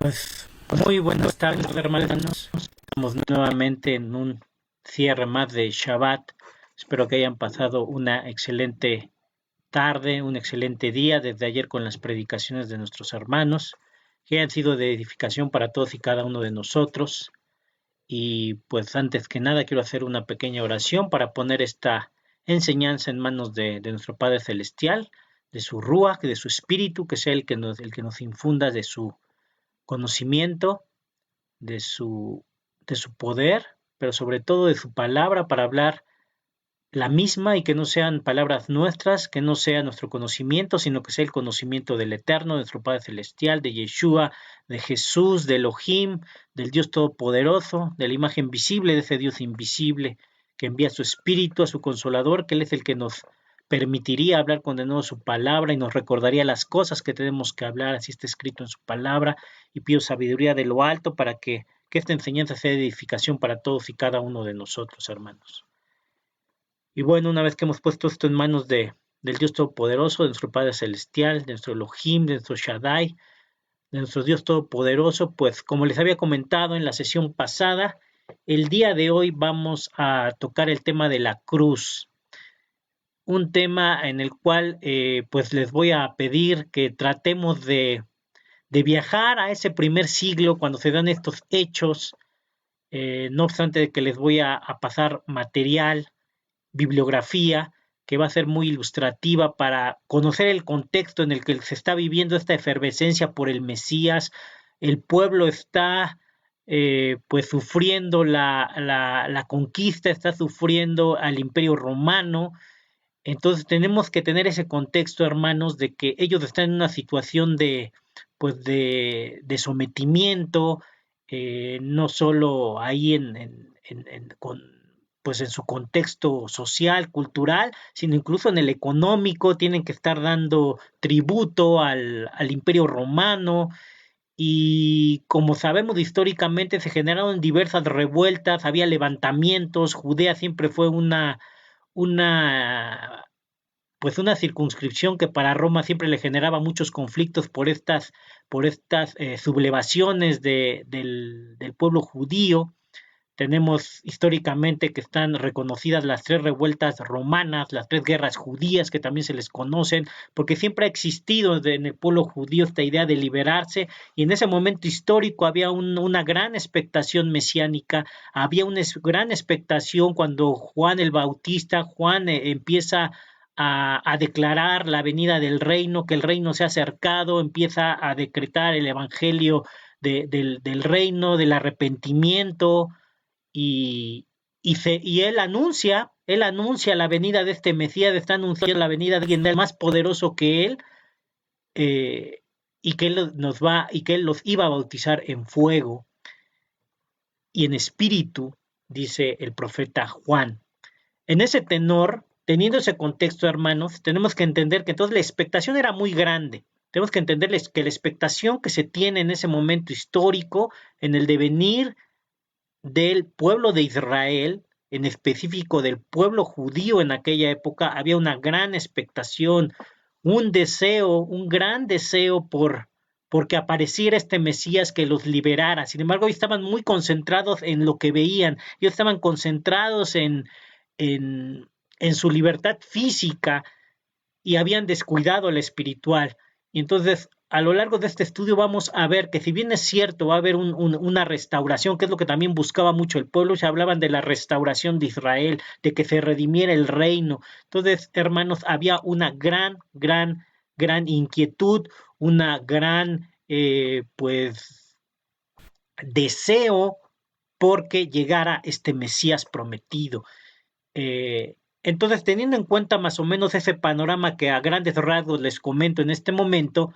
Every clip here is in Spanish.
Pues muy buenas tardes, hermanos. Estamos nuevamente en un cierre más de Shabbat. Espero que hayan pasado una excelente tarde, un excelente día desde ayer con las predicaciones de nuestros hermanos, que han sido de edificación para todos y cada uno de nosotros. Y pues antes que nada quiero hacer una pequeña oración para poner esta enseñanza en manos de nuestro Padre Celestial, de su Ruach, de su Espíritu, que sea el que nos infunda de su conocimiento, de su, de su poder, pero sobre todo de su palabra para hablar la misma y que no sean palabras nuestras, que no sea nuestro conocimiento, sino que sea el conocimiento del Eterno, de nuestro Padre Celestial, de Yeshua, de Jesús, de Elohim, del Dios Todopoderoso, de la imagen visible de ese Dios invisible, que envía su Espíritu a su Consolador, que Él es el que nos permitiría hablar con de nuevo su palabra y nos recordaría las cosas que tenemos que hablar, así está escrito en su palabra, y pido sabiduría de lo alto para que esta enseñanza sea de edificación para todos y cada uno de nosotros, hermanos. Y bueno, una vez que hemos puesto esto en manos del Dios Todopoderoso, de nuestro Padre Celestial, de nuestro Elohim, de nuestro Shaddai, de nuestro Dios Todopoderoso, pues como les había comentado en la sesión pasada, el día de hoy vamos a tocar el tema de la cruz, un tema en el cual pues les voy a pedir que tratemos de viajar a ese primer siglo cuando se dan estos hechos, no obstante de que les voy a pasar material, bibliografía que va a ser muy ilustrativa para conocer el contexto en el que se está viviendo esta efervescencia por el Mesías. El pueblo está pues sufriendo la conquista, está sufriendo al Imperio Romano. Entonces tenemos que tener ese contexto, hermanos, de que ellos están en una situación pues de sometimiento, no solo ahí pues en su contexto social, cultural, sino incluso en el económico, tienen que estar dando tributo al Imperio Romano, y como sabemos históricamente se generaron diversas revueltas, había levantamientos, Judea siempre fue una pues una circunscripción que para Roma siempre le generaba muchos conflictos por estas sublevaciones del pueblo judío. Tenemos históricamente que están reconocidas las tres revueltas romanas, las tres guerras judías que también se les conocen, porque siempre ha existido en el pueblo judío esta idea de liberarse, y en ese momento histórico había una gran expectación mesiánica, había una gran expectación cuando Juan el Bautista, Juan empieza a declarar la venida del reino, que el reino se ha acercado, empieza a decretar el evangelio del reino, del arrepentimiento, y él anuncia la venida de este Mesías, está anunciando la venida de alguien más poderoso que él, eh, y que él los iba a bautizar en fuego y en espíritu, dice el profeta Juan. En ese tenor, teniendo ese contexto, hermanos, tenemos que entender que entonces la expectación era muy grande. Tenemos que entenderles que la expectación que se tiene en ese momento histórico, en el devenir del pueblo de Israel, en específico del pueblo judío en aquella época, había una gran expectación, un deseo, un gran deseo porque apareciera este Mesías que los liberara. Sin embargo, ellos estaban muy concentrados en lo que veían, ellos estaban concentrados en, en su libertad física y habían descuidado la espiritual. Y entonces, a lo largo de este estudio vamos a ver que si bien es cierto, va a haber una restauración, que es lo que también buscaba mucho el pueblo, se hablaban de la restauración de Israel, de que se redimiera el reino. Entonces, hermanos, había una gran inquietud, una gran, pues, deseo porque llegara este Mesías prometido. Entonces, teniendo en cuenta más o menos ese panorama que a grandes rasgos les comento en este momento,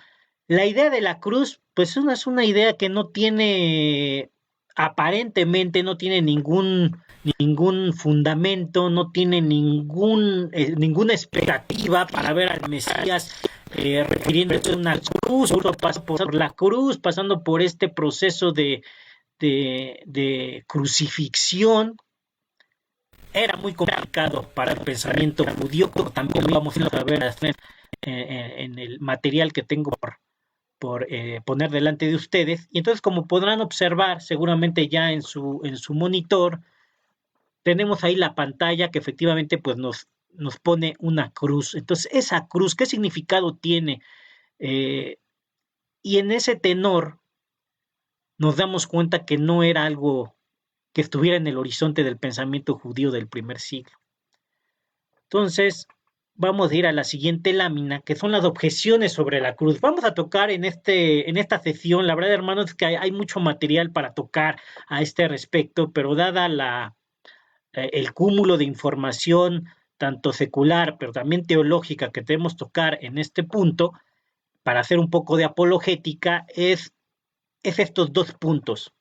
la idea de la cruz, pues es una idea que no tiene, aparentemente no tiene ningún fundamento, no tiene ninguna expectativa para ver al Mesías refiriéndose a una cruz, pasando por la cruz, pasando por este proceso de crucifixión. Era muy complicado para el pensamiento judío, como también lo vamos a ver en el material que tengo poner delante de ustedes. Y entonces, como podrán observar seguramente ya en su monitor, tenemos ahí la pantalla que efectivamente pues nos pone una cruz. Entonces, esa cruz, ¿qué significado tiene? Y en ese tenor nos damos cuenta que no era algo que estuviera en el horizonte del pensamiento judío del primer siglo. Entonces, vamos a ir a la siguiente lámina, que son las objeciones sobre la cruz. Vamos a tocar en esta sesión, la verdad, hermanos, es que hay mucho material para tocar a este respecto, pero dada el cúmulo de información, tanto secular, pero también teológica, que debemos tocar en este punto, para hacer un poco de apologética, es estos dos puntos.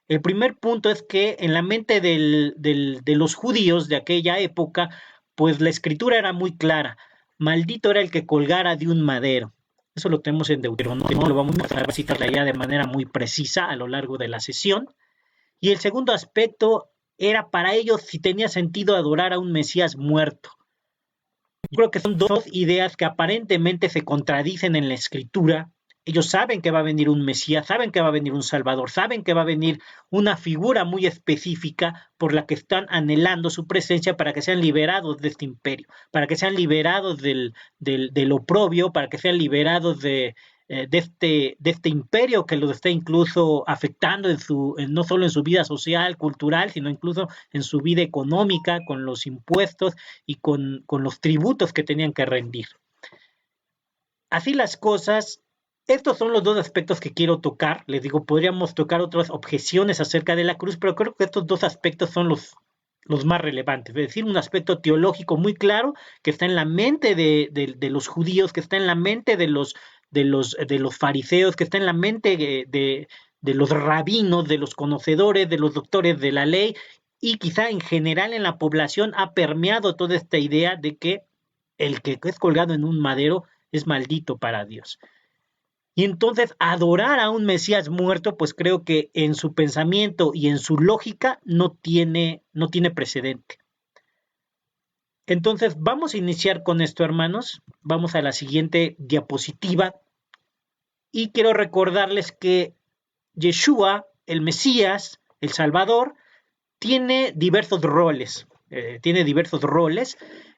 El primer punto es que en la mente de los judíos de aquella época, pues la escritura era muy clara. Maldito era el que colgara de un madero. Eso lo tenemos en Deuteronomio, lo vamos a citar ya de manera muy precisa a lo largo de la sesión. Y el segundo aspecto era para ellos si tenía sentido adorar a un Mesías muerto. Yo creo que son dos ideas que aparentemente se contradicen en la escritura. Ellos saben que va a venir un Mesías, saben que va a venir un Salvador, saben que va a venir una figura muy específica por la que están anhelando su presencia para que sean liberados de este imperio, para que sean liberados del oprobio, para que sean liberados de este imperio que los está incluso afectando no solo en su vida social, cultural, sino incluso en su vida económica, con los impuestos y con los tributos que tenían que rendir. Así las cosas, estos son los dos aspectos que quiero tocar. Les digo, podríamos tocar otras objeciones acerca de la cruz, pero creo que estos dos aspectos son los más relevantes. Es decir, un aspecto teológico muy claro que está en la mente de los judíos, que está en la mente de los fariseos, que está en la mente de los rabinos, de los conocedores, de los doctores de la ley, y quizá en general en la población ha permeado toda esta idea de que el que es colgado en un madero es maldito para Dios. Y entonces adorar a un Mesías muerto, pues creo que en su pensamiento y en su lógica no tiene precedente. Entonces vamos a iniciar con esto, hermanos. Vamos a la siguiente diapositiva. Y quiero recordarles que Yeshua, el Mesías, el Salvador, tiene diversos roles.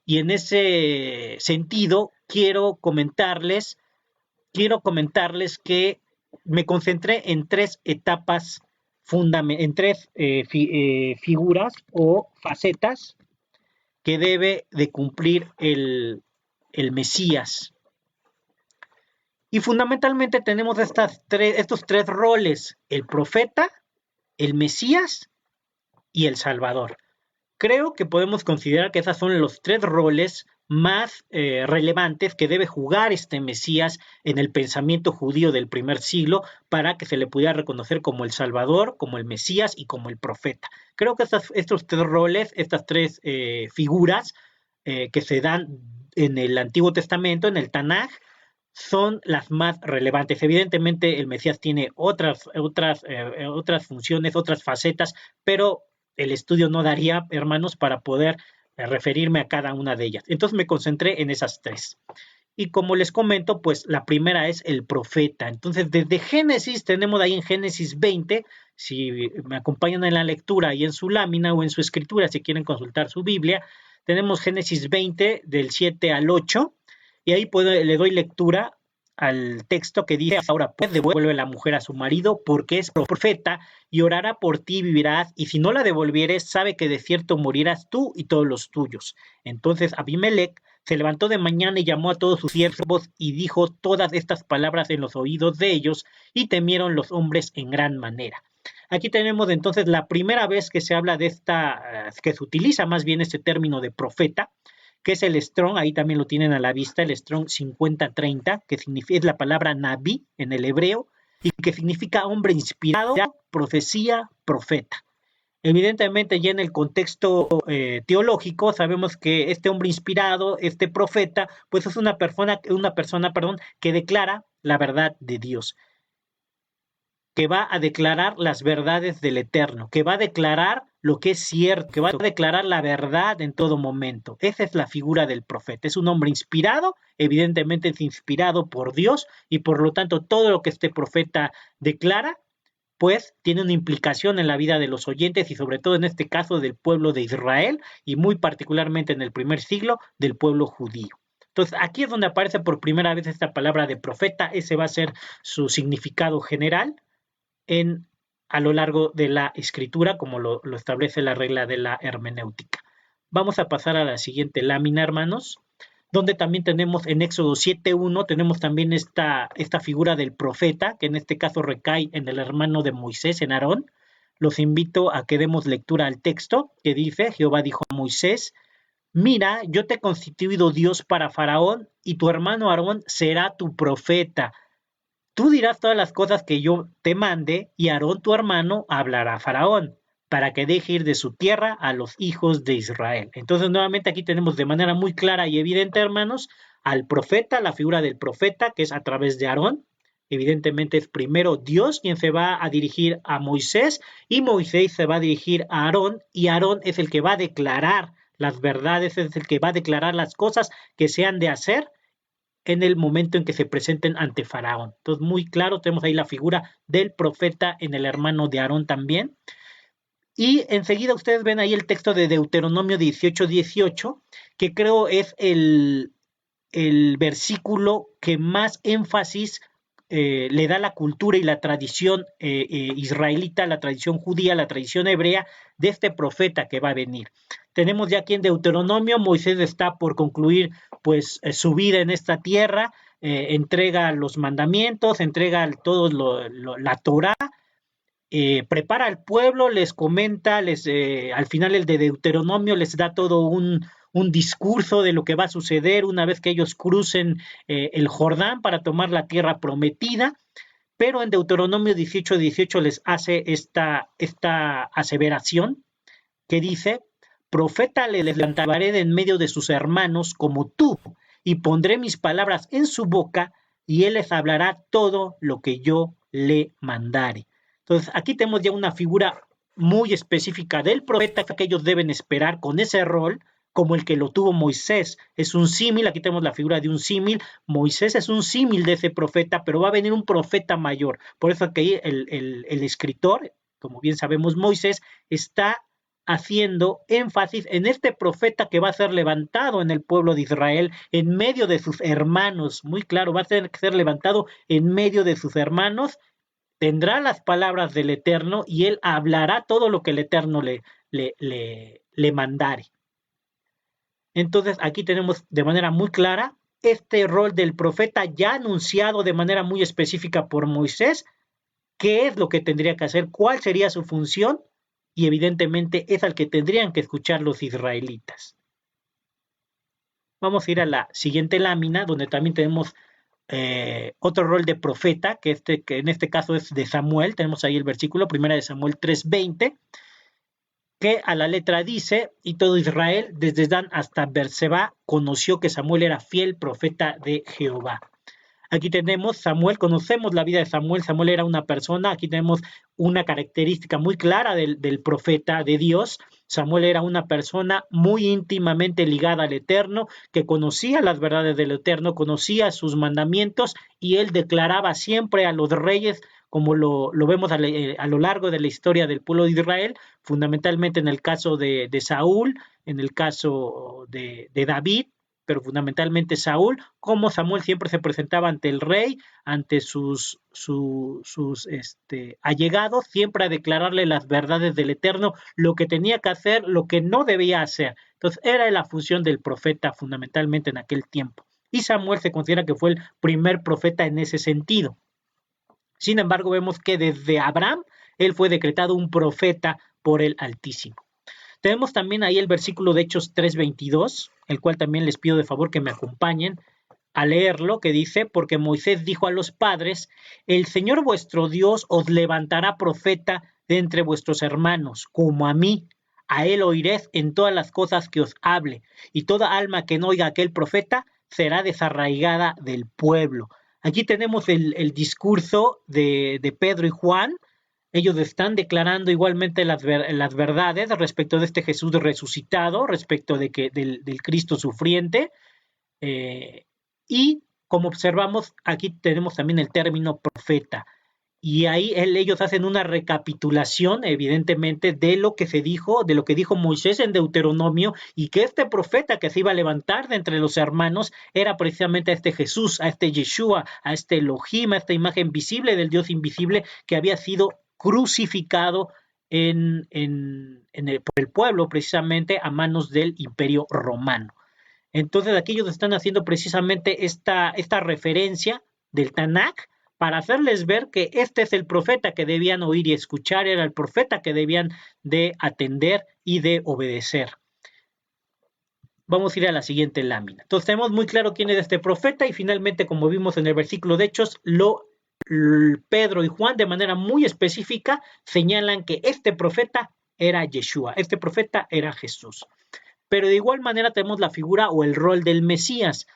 Y en ese sentido quiero comentarles que me concentré en tres etapas, en tres figuras o facetas que debe de cumplir el Mesías. Y fundamentalmente tenemos estos tres roles: el profeta, el Mesías y el Salvador. Creo que podemos considerar que esos son los tres roles más relevantes que debe jugar este Mesías en el pensamiento judío del primer siglo para que se le pudiera reconocer como el Salvador, como el Mesías y como el profeta. Creo que estos tres roles, estas tres figuras que se dan en el Antiguo Testamento, en el Tanaj, son las más relevantes. Evidentemente el Mesías tiene otras funciones, otras facetas, pero el estudio no daría, hermanos, para poder referirme a cada una de ellas. Entonces me concentré en esas tres. Y como les comento, pues la primera es el profeta. Entonces, desde Génesis, tenemos ahí en Génesis 20, si me acompañan en la lectura y en su lámina o en su escritura, si quieren consultar su Biblia, tenemos Génesis 20 del 7 al 8, y ahí le doy lectura al texto que dice: ahora pues devuelve la mujer a su marido, porque es profeta, y orará por ti y vivirás, y si no la devolvieres, sabe que de cierto morirás tú y todos los tuyos. Entonces Abimelech se levantó de mañana y llamó a todos sus siervos y dijo todas estas palabras en los oídos de ellos, y temieron los hombres en gran manera. Aquí tenemos entonces la primera vez que se habla de que se utiliza más bien este término de profeta, que es el Strong, ahí también lo tienen a la vista, el Strong 5030, que es la palabra Naví en el hebreo, y que significa hombre inspirado, profecía, profeta. Evidentemente, ya en el contexto teológico, sabemos que este hombre inspirado, este profeta, pues es una persona, que declara la verdad de Dios, que va a declarar las verdades del Eterno, que va a declarar lo que es cierto, que va a declarar la verdad en todo momento. Esa es la figura del profeta. Es un hombre inspirado, evidentemente es inspirado por Dios y por lo tanto todo lo que este profeta declara pues tiene una implicación en la vida de los oyentes y sobre todo en este caso del pueblo de Israel y muy particularmente en el primer siglo del pueblo judío. Entonces aquí es donde aparece por primera vez esta palabra de profeta, ese va a ser su significado general en, a lo largo de la escritura, como lo establece la regla de la hermenéutica. Vamos a pasar a la siguiente lámina, hermanos, donde también tenemos en Éxodo 7.1, tenemos también esta figura del profeta, que en este caso recae en el hermano de Moisés, en Aarón. Los invito a que demos lectura al texto que dice, Jehová dijo a Moisés, mira, yo te he constituido Dios para Faraón y tu hermano Aarón será tu profeta. Tú dirás todas las cosas que yo te mande y Aarón tu hermano hablará a Faraón para que deje ir de su tierra a los hijos de Israel. Entonces nuevamente aquí tenemos de manera muy clara y evidente, hermanos, al profeta, la figura del profeta, que es a través de Aarón. Evidentemente es primero Dios quien se va a dirigir a Moisés y Moisés se va a dirigir a Aarón y Aarón es el que va a declarar las verdades, es el que va a declarar las cosas que se han de hacer en el momento en que se presenten ante Faraón. Entonces, muy claro, tenemos ahí la figura del profeta en el hermano de Aarón también. Y enseguida ustedes ven ahí el texto de Deuteronomio 18:18, que creo es el versículo que más énfasis le da la cultura y la tradición israelita, la tradición judía, la tradición hebrea de este profeta que va a venir. Tenemos ya aquí en Deuteronomio, Moisés está por concluir pues su vida en esta tierra, entrega los mandamientos, entrega todo la Torá, prepara al pueblo, les comenta, al final el de Deuteronomio les da todo un discurso de lo que va a suceder una vez que ellos crucen el Jordán para tomar la tierra prometida, pero en Deuteronomio 18:18 les hace esta aseveración que dice, profeta le levantaré de en medio de sus hermanos como tú, y pondré mis palabras en su boca, y él les hablará todo lo que yo le mandare. Entonces, aquí tenemos ya una figura muy específica del profeta que ellos deben esperar con ese rol, como el que lo tuvo Moisés. Es un símil, aquí tenemos la figura de un símil. Moisés es un símil de ese profeta, pero va a venir un profeta mayor. Por eso que el escritor, como bien sabemos, Moisés, está haciendo énfasis en este profeta que va a ser levantado en el pueblo de Israel, en medio de sus hermanos. Muy claro, va a ser levantado en medio de sus hermanos, tendrá las palabras del Eterno y él hablará todo lo que el Eterno le mandare. Entonces aquí tenemos de manera muy clara este rol del profeta ya anunciado de manera muy específica por Moisés, qué es lo que tendría que hacer, cuál sería su función y evidentemente es al que tendrían que escuchar los israelitas. Vamos a ir a la siguiente lámina donde también tenemos otro rol de profeta, que en este caso es de Samuel. Tenemos ahí el versículo, 1 de Samuel 3:20, que a la letra dice, y todo Israel, desde Dan hasta Berseba, conoció que Samuel era fiel profeta de Jehová. Aquí tenemos Samuel, conocemos la vida de Samuel. Samuel era una persona, aquí tenemos una característica muy clara del profeta de Dios. Samuel era una persona muy íntimamente ligada al Eterno, que conocía las verdades del Eterno, conocía sus mandamientos y él declaraba siempre a los reyes, como lo vemos a lo largo de la historia del pueblo de Israel, fundamentalmente en el caso de Saúl, en el caso de David, pero fundamentalmente Saúl, como Samuel siempre se presentaba ante el rey, ante sus allegados, siempre a declararle las verdades del Eterno, lo que tenía que hacer, lo que no debía hacer. Entonces era la función del profeta fundamentalmente en aquel tiempo. Y Samuel se considera que fue el primer profeta en ese sentido. Sin embargo, vemos que desde Abraham, él fue decretado un profeta por el Altísimo. Tenemos también ahí el versículo de Hechos 3:22, el cual también les pido de favor que me acompañen a leerlo, que dice, porque Moisés dijo a los padres, el Señor vuestro Dios os levantará profeta de entre vuestros hermanos, como a mí. A él oiréis en todas las cosas que os hable, y toda alma que no oiga a aquel profeta será desarraigada del pueblo. Aquí tenemos el discurso de Pedro y Juan, ellos están declarando igualmente las verdades respecto de este Jesús resucitado, respecto de que del Cristo sufriente, eh, y como observamos, aquí tenemos también el término profeta. Y ahí ellos hacen una recapitulación, evidentemente, de lo que se dijo, de lo que dijo Moisés en Deuteronomio, y que este profeta que se iba a levantar de entre los hermanos era precisamente a este Jesús, a este Yeshua, a este Elohim, a esta imagen visible del Dios invisible que había sido crucificado por el pueblo, precisamente a manos del Imperio Romano. Entonces aquí ellos están haciendo precisamente esta referencia del Tanakh para hacerles ver que este es el profeta que debían oír y escuchar, era el profeta que debían de atender y de obedecer. Vamos a ir a la siguiente lámina. Entonces tenemos muy claro quién es este profeta y finalmente, como vimos en el versículo de Hechos, Pedro y Juan de manera muy específica señalan que este profeta era Yeshua, este profeta era Jesús. Pero de igual manera tenemos la figura o el rol del Mesías,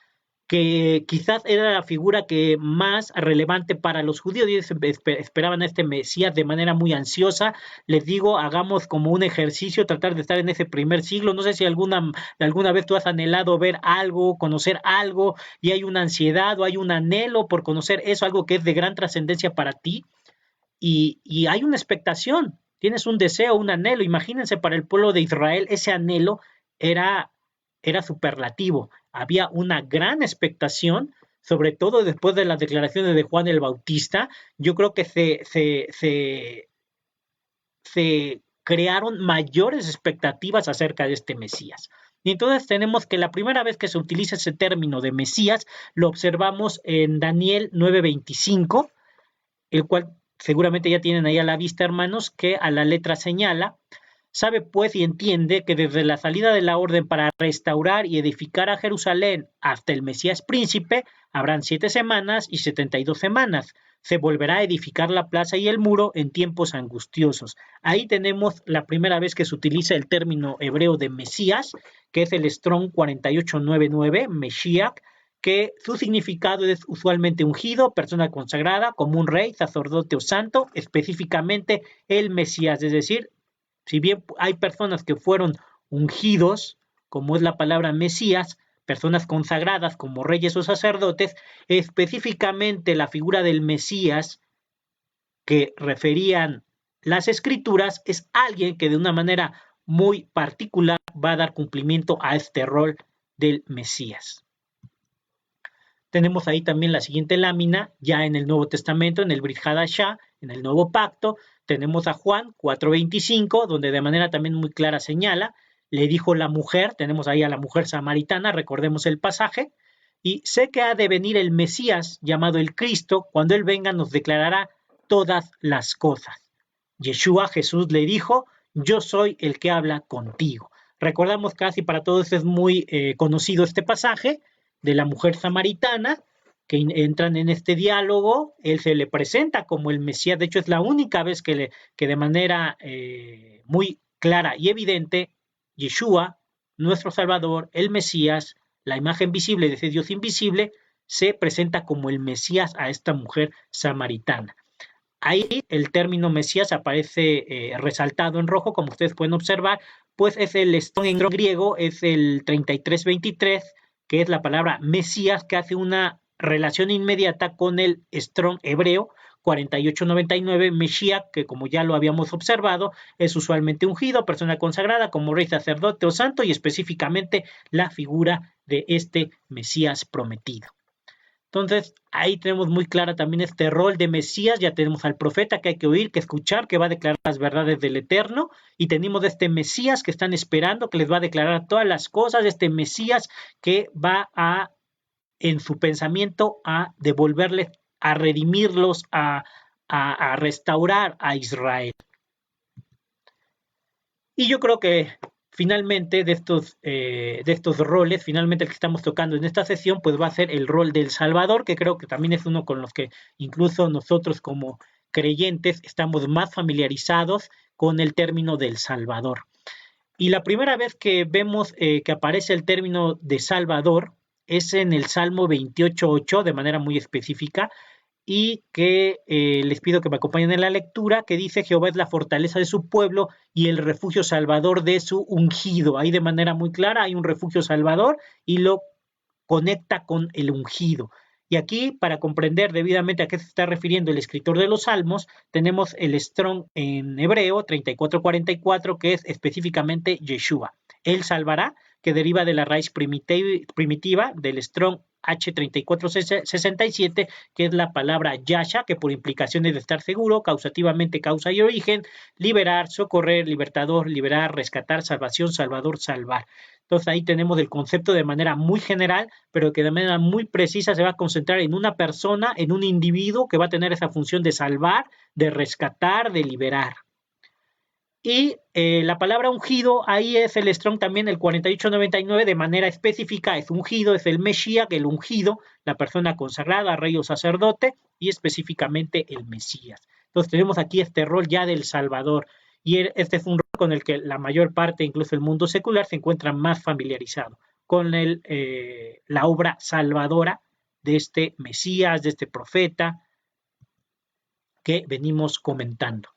que quizás era la figura que más relevante para los judíos. Ellos esperaban a este Mesías de manera muy ansiosa. Les digo, hagamos como un ejercicio, tratar de estar en ese primer siglo. No sé si alguna vez tú has anhelado ver algo, conocer algo, y hay una ansiedad o hay un anhelo por conocer eso, algo que es de gran trascendencia para ti, y hay una expectación. Tienes un deseo, un anhelo. Imagínense, para el pueblo de Israel ese anhelo era, era superlativo. Había una gran expectación, sobre todo después de las declaraciones de Juan el Bautista. Yo creo que se crearon mayores expectativas acerca de este Mesías. Y entonces tenemos que la primera vez que se utiliza ese término de Mesías lo observamos en Daniel 9:25, el cual seguramente ya tienen ahí a la vista, hermanos, que a la letra señala: sabe pues y entiende que desde la salida de la orden para restaurar y edificar a Jerusalén hasta el Mesías príncipe habrán 7 semanas y 72 semanas. Se volverá a edificar la plaza y el muro en tiempos angustiosos. Ahí tenemos la primera vez que se utiliza el término hebreo de Mesías, que es el Strong 4899, Meshiach, que su significado es usualmente ungido, persona consagrada, como un rey, sacerdote o santo, específicamente el Mesías, es decir, si bien hay personas que fueron ungidos, como es la palabra Mesías, personas consagradas como reyes o sacerdotes, específicamente la figura del Mesías que referían las escrituras es alguien que de una manera muy particular va a dar cumplimiento a este rol del Mesías. Tenemos ahí también la siguiente lámina, ya en el Nuevo Testamento, en el Brit Hadashah, en el Nuevo Pacto. Tenemos a Juan 4:25, donde de manera también muy clara señala: le dijo la mujer, tenemos ahí a la mujer samaritana, recordemos el pasaje, y sé que ha de venir el Mesías, llamado el Cristo, cuando él venga nos declarará todas las cosas. Yeshua, Jesús, le dijo: yo soy el que habla contigo. Recordamos, casi para todos es muy conocido este pasaje de la mujer samaritana, que entran en este diálogo. Él se le presenta como el Mesías. De hecho, es la única vez que de manera muy clara y evidente, Yeshua, nuestro Salvador, el Mesías, la imagen visible de ese Dios invisible, se presenta como el Mesías a esta mujer samaritana. Ahí el término Mesías aparece resaltado en rojo, como ustedes pueden observar, pues es el Strong en griego, es el 3323, que es la palabra Mesías, que hace una relación inmediata con el Strong hebreo 4899, Mesías, que como ya lo habíamos observado, es usualmente ungido, persona consagrada como rey, sacerdote o santo, y específicamente la figura de este Mesías prometido. Entonces, ahí tenemos muy clara también este rol de Mesías. Ya tenemos al profeta que hay que oír, que escuchar, que va a declarar las verdades del Eterno, y tenemos este Mesías que están esperando, que les va a declarar todas las cosas, este Mesías que va a, en su pensamiento, a devolverles, a redimirlos, a restaurar a Israel. Y yo creo que finalmente de estos roles, finalmente el que estamos tocando en esta sesión, pues va a ser el rol del Salvador, que creo que también es uno con los que incluso nosotros como creyentes estamos más familiarizados con el término del Salvador. Y la primera vez que vemos que aparece el término de Salvador es en el Salmo 28:8, de manera muy específica, y que les pido que me acompañen en la lectura, que dice: Jehová es la fortaleza de su pueblo y el refugio salvador de su ungido. Ahí de manera muy clara hay un refugio salvador y lo conecta con el ungido. Y aquí, para comprender debidamente a qué se está refiriendo el escritor de los Salmos, tenemos el Strong en hebreo 3444, que es específicamente Yeshua. Él salvará, que deriva de la raíz primitiva del Strong H3467, que es la palabra Yasha, que por implicación es de estar seguro, causativamente causa y origen, liberar, socorrer, libertador, liberar, rescatar, salvación, salvador, salvar. Entonces ahí tenemos el concepto de manera muy general, pero que de manera muy precisa se va a concentrar en una persona, en un individuo que va a tener esa función de salvar, de rescatar, de liberar. Y la palabra ungido, ahí es el Strong también, el 4899, de manera específica, es ungido, es el Mesías, el ungido, la persona consagrada, rey o sacerdote, y específicamente el Mesías. Entonces tenemos aquí este rol ya del Salvador, y este es un rol con el que la mayor parte, incluso el mundo secular, se encuentra más familiarizado, con la obra salvadora de este Mesías, de este profeta que venimos comentando.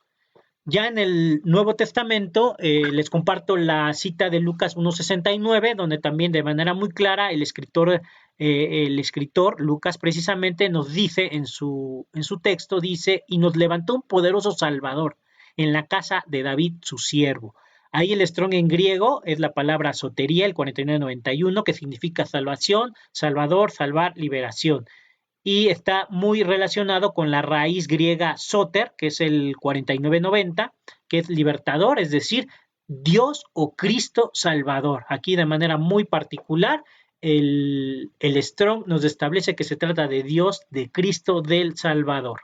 Ya en el Nuevo Testamento les comparto la cita de Lucas 1:69, donde también de manera muy clara el escritor Lucas precisamente nos dice en su texto, dice: y nos levantó un poderoso Salvador en la casa de David su siervo. Ahí el Strong en griego es la palabra sotería, el 4991, que significa salvación, salvador, salvar, liberación, y está muy relacionado con la raíz griega soter, que es el 4990, que es libertador, es decir, Dios o Cristo Salvador. Aquí de manera muy particular, el Strong nos establece que se trata de Dios, de Cristo, del Salvador.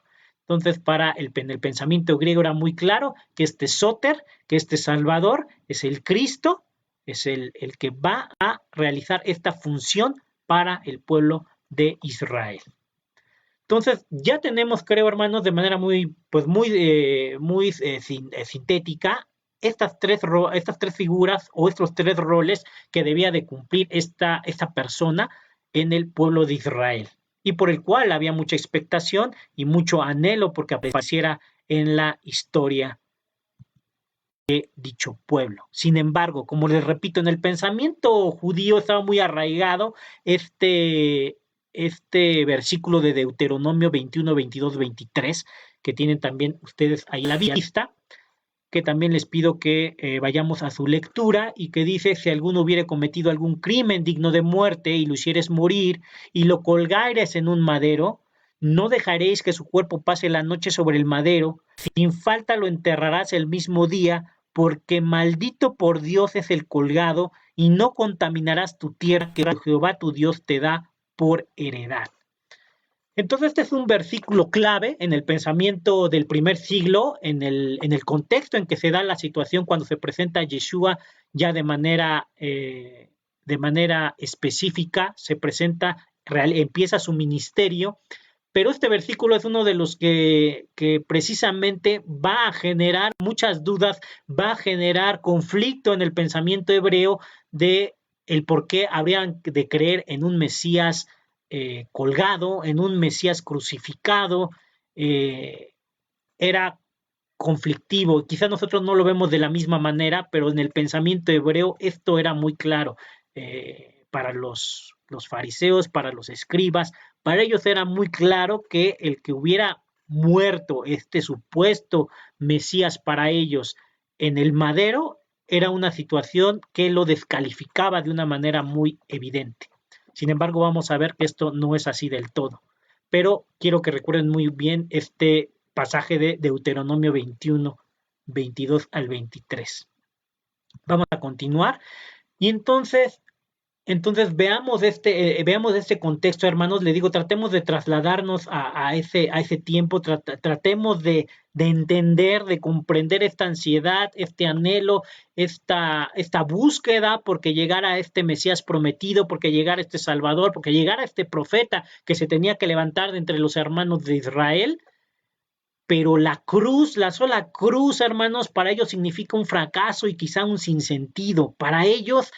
Entonces, para el pensamiento griego era muy claro que este soter, que este Salvador, es el Cristo, es el que va a realizar esta función para el pueblo de Israel. Entonces, ya tenemos, creo, hermanos, de manera muy, pues muy sintética, estas tres figuras o estos tres roles que debía de cumplir esta persona en el pueblo de Israel, y por el cual había mucha expectación y mucho anhelo porque apareciera en la historia de dicho pueblo. Sin embargo, como les repito, en el pensamiento judío estaba muy arraigado este versículo de Deuteronomio 21, 22, 23, que tienen también ustedes ahí a la vista, que también les pido que vayamos a su lectura, y que dice: si alguno hubiere cometido algún crimen digno de muerte y lo hicieres morir y lo colgares en un madero, no dejaréis que su cuerpo pase la noche sobre el madero, sin falta lo enterrarás el mismo día, porque maldito por Dios es el colgado, y no contaminarás tu tierra que Jehová tu Dios te da por heredad. Entonces este es un versículo clave en el pensamiento del primer siglo, en el contexto en que se da la situación cuando se presenta Yeshua ya de manera específica, se presenta, empieza su ministerio. Pero este versículo es uno de los que precisamente va a generar muchas dudas, va a generar conflicto en el pensamiento hebreo de el por qué habrían de creer en un Mesías colgado, en un Mesías crucificado. Era conflictivo. Quizás nosotros no lo vemos de la misma manera, pero en el pensamiento hebreo esto era muy claro. Para los fariseos, para los escribas, para ellos era muy claro que el que hubiera muerto este supuesto Mesías para ellos en el madero era una situación que lo descalificaba de una manera muy evidente. Sin embargo, vamos a ver que esto no es así del todo. Pero quiero que recuerden muy bien este pasaje de Deuteronomio 21, 22 al 23. Vamos a continuar. Y entonces veamos este contexto, hermanos. Le digo, tratemos de trasladarnos a ese tiempo, tratemos de entender, de comprender esta ansiedad, este anhelo, esta búsqueda porque llegara a este Mesías prometido, porque llegara este Salvador, porque llegara este profeta que se tenía que levantar de entre los hermanos de Israel. Pero la cruz, la sola cruz, hermanos, para ellos significa un fracaso y quizá un sinsentido. Para ellos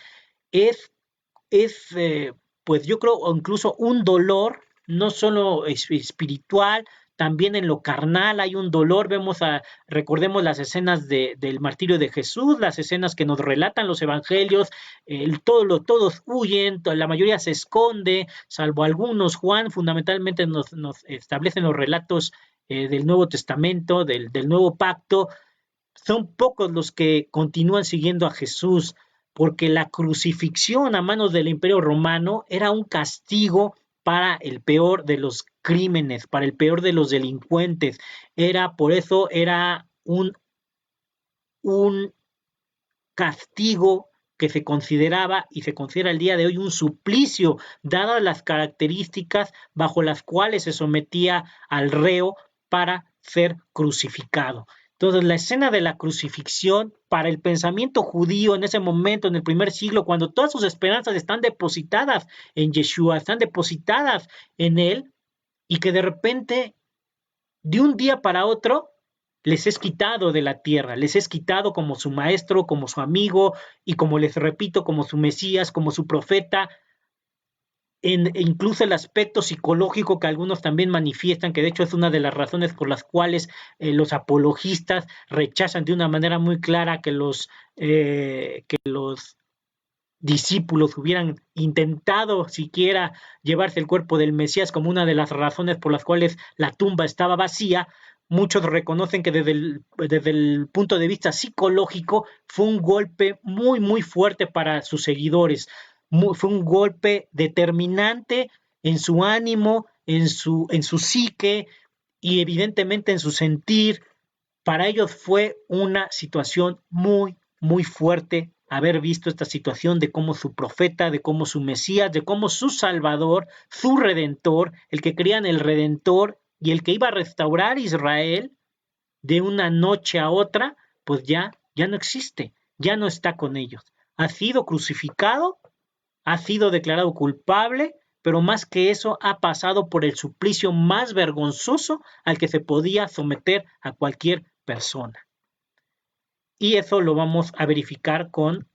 es pues yo creo incluso un dolor no solo espiritual, también en lo carnal hay un dolor. Recordemos las escenas del martirio de Jesús, las escenas que nos relatan los evangelios, todos huyen, la mayoría se esconde, salvo algunos. Juan fundamentalmente nos establecen los relatos del Nuevo Testamento, del Nuevo Pacto. Son pocos los que continúan siguiendo a Jesús, porque la crucifixión a manos del Imperio Romano era un castigo para el peor de los crímenes, para el peor de los delincuentes. Por eso era un castigo que se consideraba y se considera el día de hoy un suplicio, dadas las características bajo las cuales se sometía al reo para ser crucificado. Entonces, la escena de la crucifixión para el pensamiento judío en ese momento, en el primer siglo, cuando todas sus esperanzas están depositadas en Yeshua, están depositadas en él, y que de repente, de un día para otro, les es quitado de la tierra, les es quitado como su maestro, como su amigo, y como les repito, como su Mesías, como su profeta, incluso el aspecto psicológico que algunos también manifiestan, que de hecho es una de las razones por las cuales los apologistas rechazan de una manera muy clara que los discípulos hubieran intentado siquiera llevarse el cuerpo del Mesías, como una de las razones por las cuales la tumba estaba vacía. Muchos reconocen que desde el punto de vista psicológico fue un golpe muy, muy fuerte para sus seguidores. Fue un golpe determinante en su ánimo, en su psique y evidentemente en su sentir. Para ellos fue una situación muy, muy fuerte haber visto esta situación de cómo su profeta, de cómo su Mesías, de cómo su Salvador, su Redentor, el que creía en el Redentor y el que iba a restaurar Israel de una noche a otra, pues ya no existe, ya no está con ellos. Ha sido crucificado, ha sido declarado culpable, pero más que eso ha pasado por el suplicio más vergonzoso al que se podía someter a cualquier persona. Y eso lo vamos a verificar con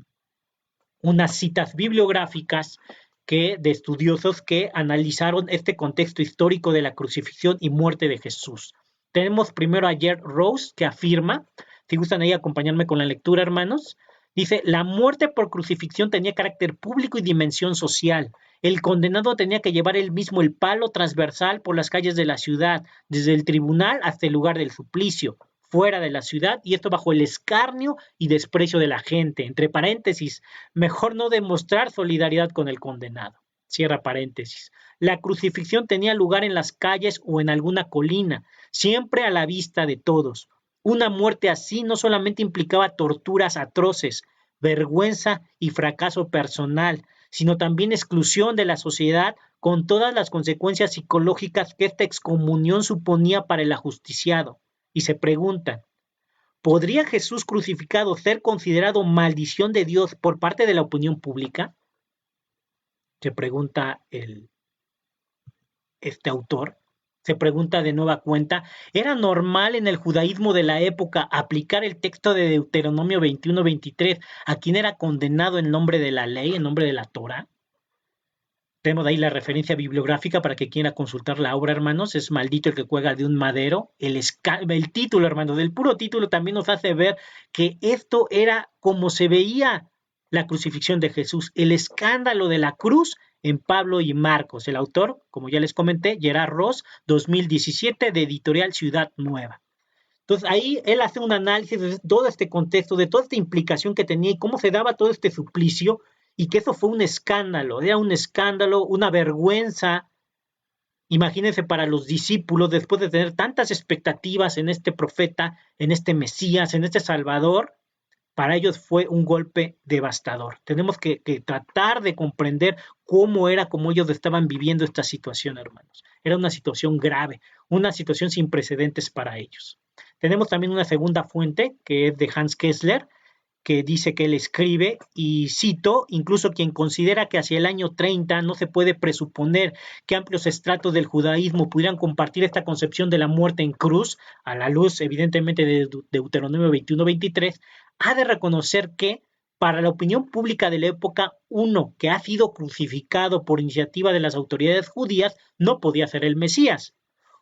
unas citas bibliográficas de estudiosos que analizaron este contexto histórico de la crucifixión y muerte de Jesús. Tenemos primero a Jared Rose, que afirma, si gustan ahí acompañarme con la lectura, hermanos, dice: la muerte por crucifixión tenía carácter público y dimensión social. El condenado tenía que llevar él mismo el palo transversal por las calles de la ciudad, desde el tribunal hasta el lugar del suplicio, fuera de la ciudad, y esto bajo el escarnio y desprecio de la gente. Entre paréntesis, mejor no demostrar solidaridad con el condenado. Cierra paréntesis. La crucifixión tenía lugar en las calles o en alguna colina, siempre a la vista de todos. Una muerte así no solamente implicaba torturas atroces, vergüenza y fracaso personal, sino también exclusión de la sociedad, con todas las consecuencias psicológicas que esta excomunión suponía para el ajusticiado. Y se preguntan, ¿podría Jesús crucificado ser considerado maldición de Dios por parte de la opinión pública? Se pregunta este autor. Se pregunta de nueva cuenta, ¿era normal en el judaísmo de la época aplicar el texto de Deuteronomio 21-23 a quien era condenado en nombre de la ley, en nombre de la Torah? Tenemos ahí la referencia bibliográfica para que quiera consultar la obra, hermanos. Es Maldito el que cuelga de un madero. El título, hermanos, del puro título también nos hace ver que esto era como se veía la crucifixión de Jesús, el escándalo de la cruz en Pablo y Marcos. El autor, como ya les comenté, Gerard Ross, 2017, de Editorial Ciudad Nueva. Entonces ahí él hace un análisis de todo este contexto, de toda esta implicación que tenía y cómo se daba todo este suplicio, y que eso fue un escándalo, era un escándalo, una vergüenza. Imagínense para los discípulos, después de tener tantas expectativas en este profeta, en este Mesías, en este Salvador, para ellos fue un golpe devastador. Tenemos que tratar de comprender cómo ellos estaban viviendo esta situación, hermanos. Era una situación grave, una situación sin precedentes para ellos. Tenemos también una segunda fuente, que es de Hans Kessler, que dice que él escribe, y cito, incluso quien considera que hacia el año 30 no se puede presuponer que amplios estratos del judaísmo pudieran compartir esta concepción de la muerte en cruz, a la luz evidentemente de Deuteronomio 21-23, ha de reconocer que para la opinión pública de la época, uno que ha sido crucificado por iniciativa de las autoridades judías no podía ser el Mesías.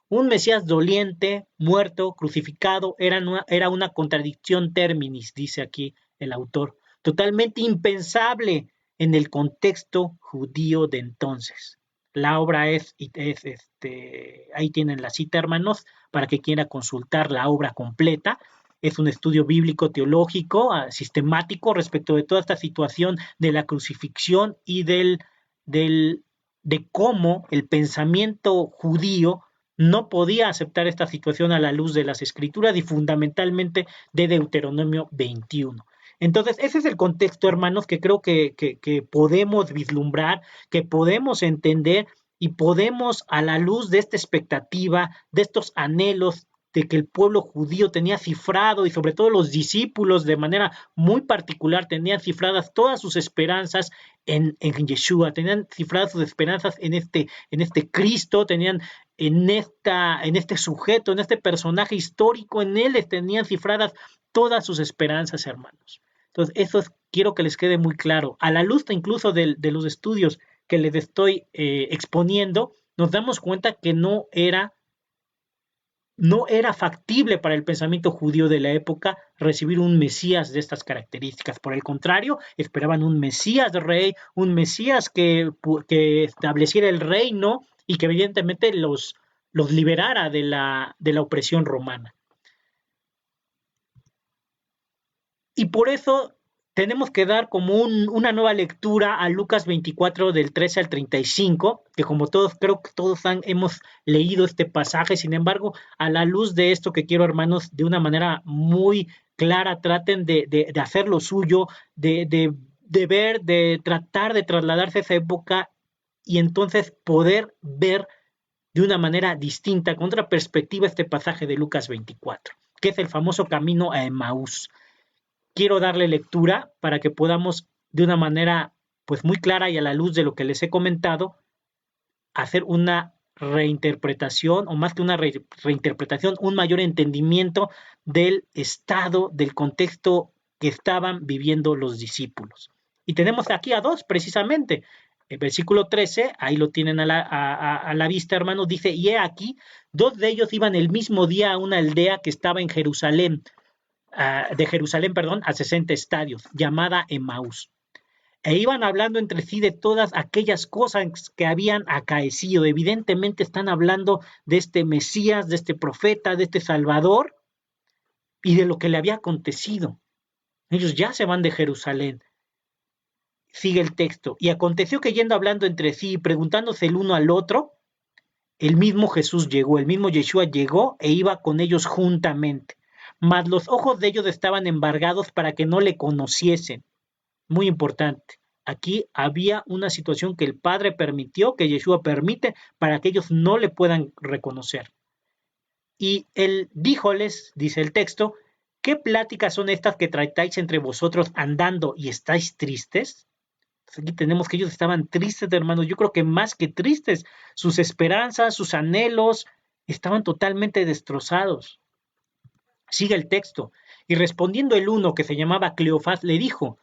Un Mesías doliente, muerto, crucificado, era una contradicción terminis, dice aquí el autor, totalmente impensable en el contexto judío de entonces. La obra ahí tienen la cita, hermanos, para que quiera consultar la obra completa. Es un estudio bíblico, teológico, sistemático respecto de toda esta situación de la crucifixión y de cómo el pensamiento judío no podía aceptar esta situación a la luz de las escrituras y fundamentalmente de Deuteronomio 21. Entonces, ese es el contexto, hermanos, que creo que podemos vislumbrar, que podemos entender y podemos, a la luz de esta expectativa, de estos anhelos de que el pueblo judío tenía cifrado y sobre todo los discípulos de manera muy particular tenían cifradas todas sus esperanzas en Yeshua, tenían cifradas sus esperanzas en este Cristo, tenían en este sujeto, en este personaje histórico, en él tenían cifradas todas sus esperanzas, hermanos. Entonces, quiero que les quede muy claro. A la luz incluso de los estudios que les estoy exponiendo, nos damos cuenta que no era factible para el pensamiento judío de la época recibir un Mesías de estas características. Por el contrario, esperaban un Mesías rey, un Mesías que estableciera el reino y que evidentemente los liberara de la opresión romana. Y por eso tenemos que dar como una nueva lectura a Lucas 24 del 13 al 35, que como todos, creo que todos hemos leído este pasaje. Sin embargo, a la luz de esto que quiero, hermanos, de una manera muy clara, traten de hacer lo suyo, de ver, de tratar de trasladarse a esa época y entonces poder ver de una manera distinta, con otra perspectiva, este pasaje de Lucas 24, que es el famoso camino a Emaús. Quiero darle lectura para que podamos de una manera pues muy clara y a la luz de lo que les he comentado, hacer una reinterpretación, o más que una reinterpretación, un mayor entendimiento del estado, del contexto que estaban viviendo los discípulos. Y tenemos aquí a dos precisamente. El versículo 13, ahí lo tienen a la vista, hermanos, dice, y he aquí, dos de ellos iban el mismo día a una aldea que estaba en Jerusalén, de Jerusalén, a 60 estadios, llamada Emaús. E iban hablando entre sí de todas aquellas cosas que habían acaecido. Evidentemente están hablando de este Mesías, de este profeta, de este Salvador y de lo que le había acontecido. Ellos ya se van de Jerusalén. Sigue el texto. Y aconteció que yendo hablando entre sí y preguntándose el uno al otro, el mismo Jesús llegó, el mismo Yeshua llegó e iba con ellos juntamente. Mas los ojos de ellos estaban embargados para que no le conociesen. Muy importante. Aquí había una situación que el Padre permitió, que Yeshua permite, para que ellos no le puedan reconocer. Y él díjoles, dice el texto, ¿qué pláticas son estas que tratáis entre vosotros andando y estáis tristes? Aquí tenemos que ellos estaban tristes, hermanos. Yo creo que más que tristes, sus esperanzas, sus anhelos estaban totalmente destrozados. Sigue el texto. Y respondiendo el uno, que se llamaba Cleofás, le dijo,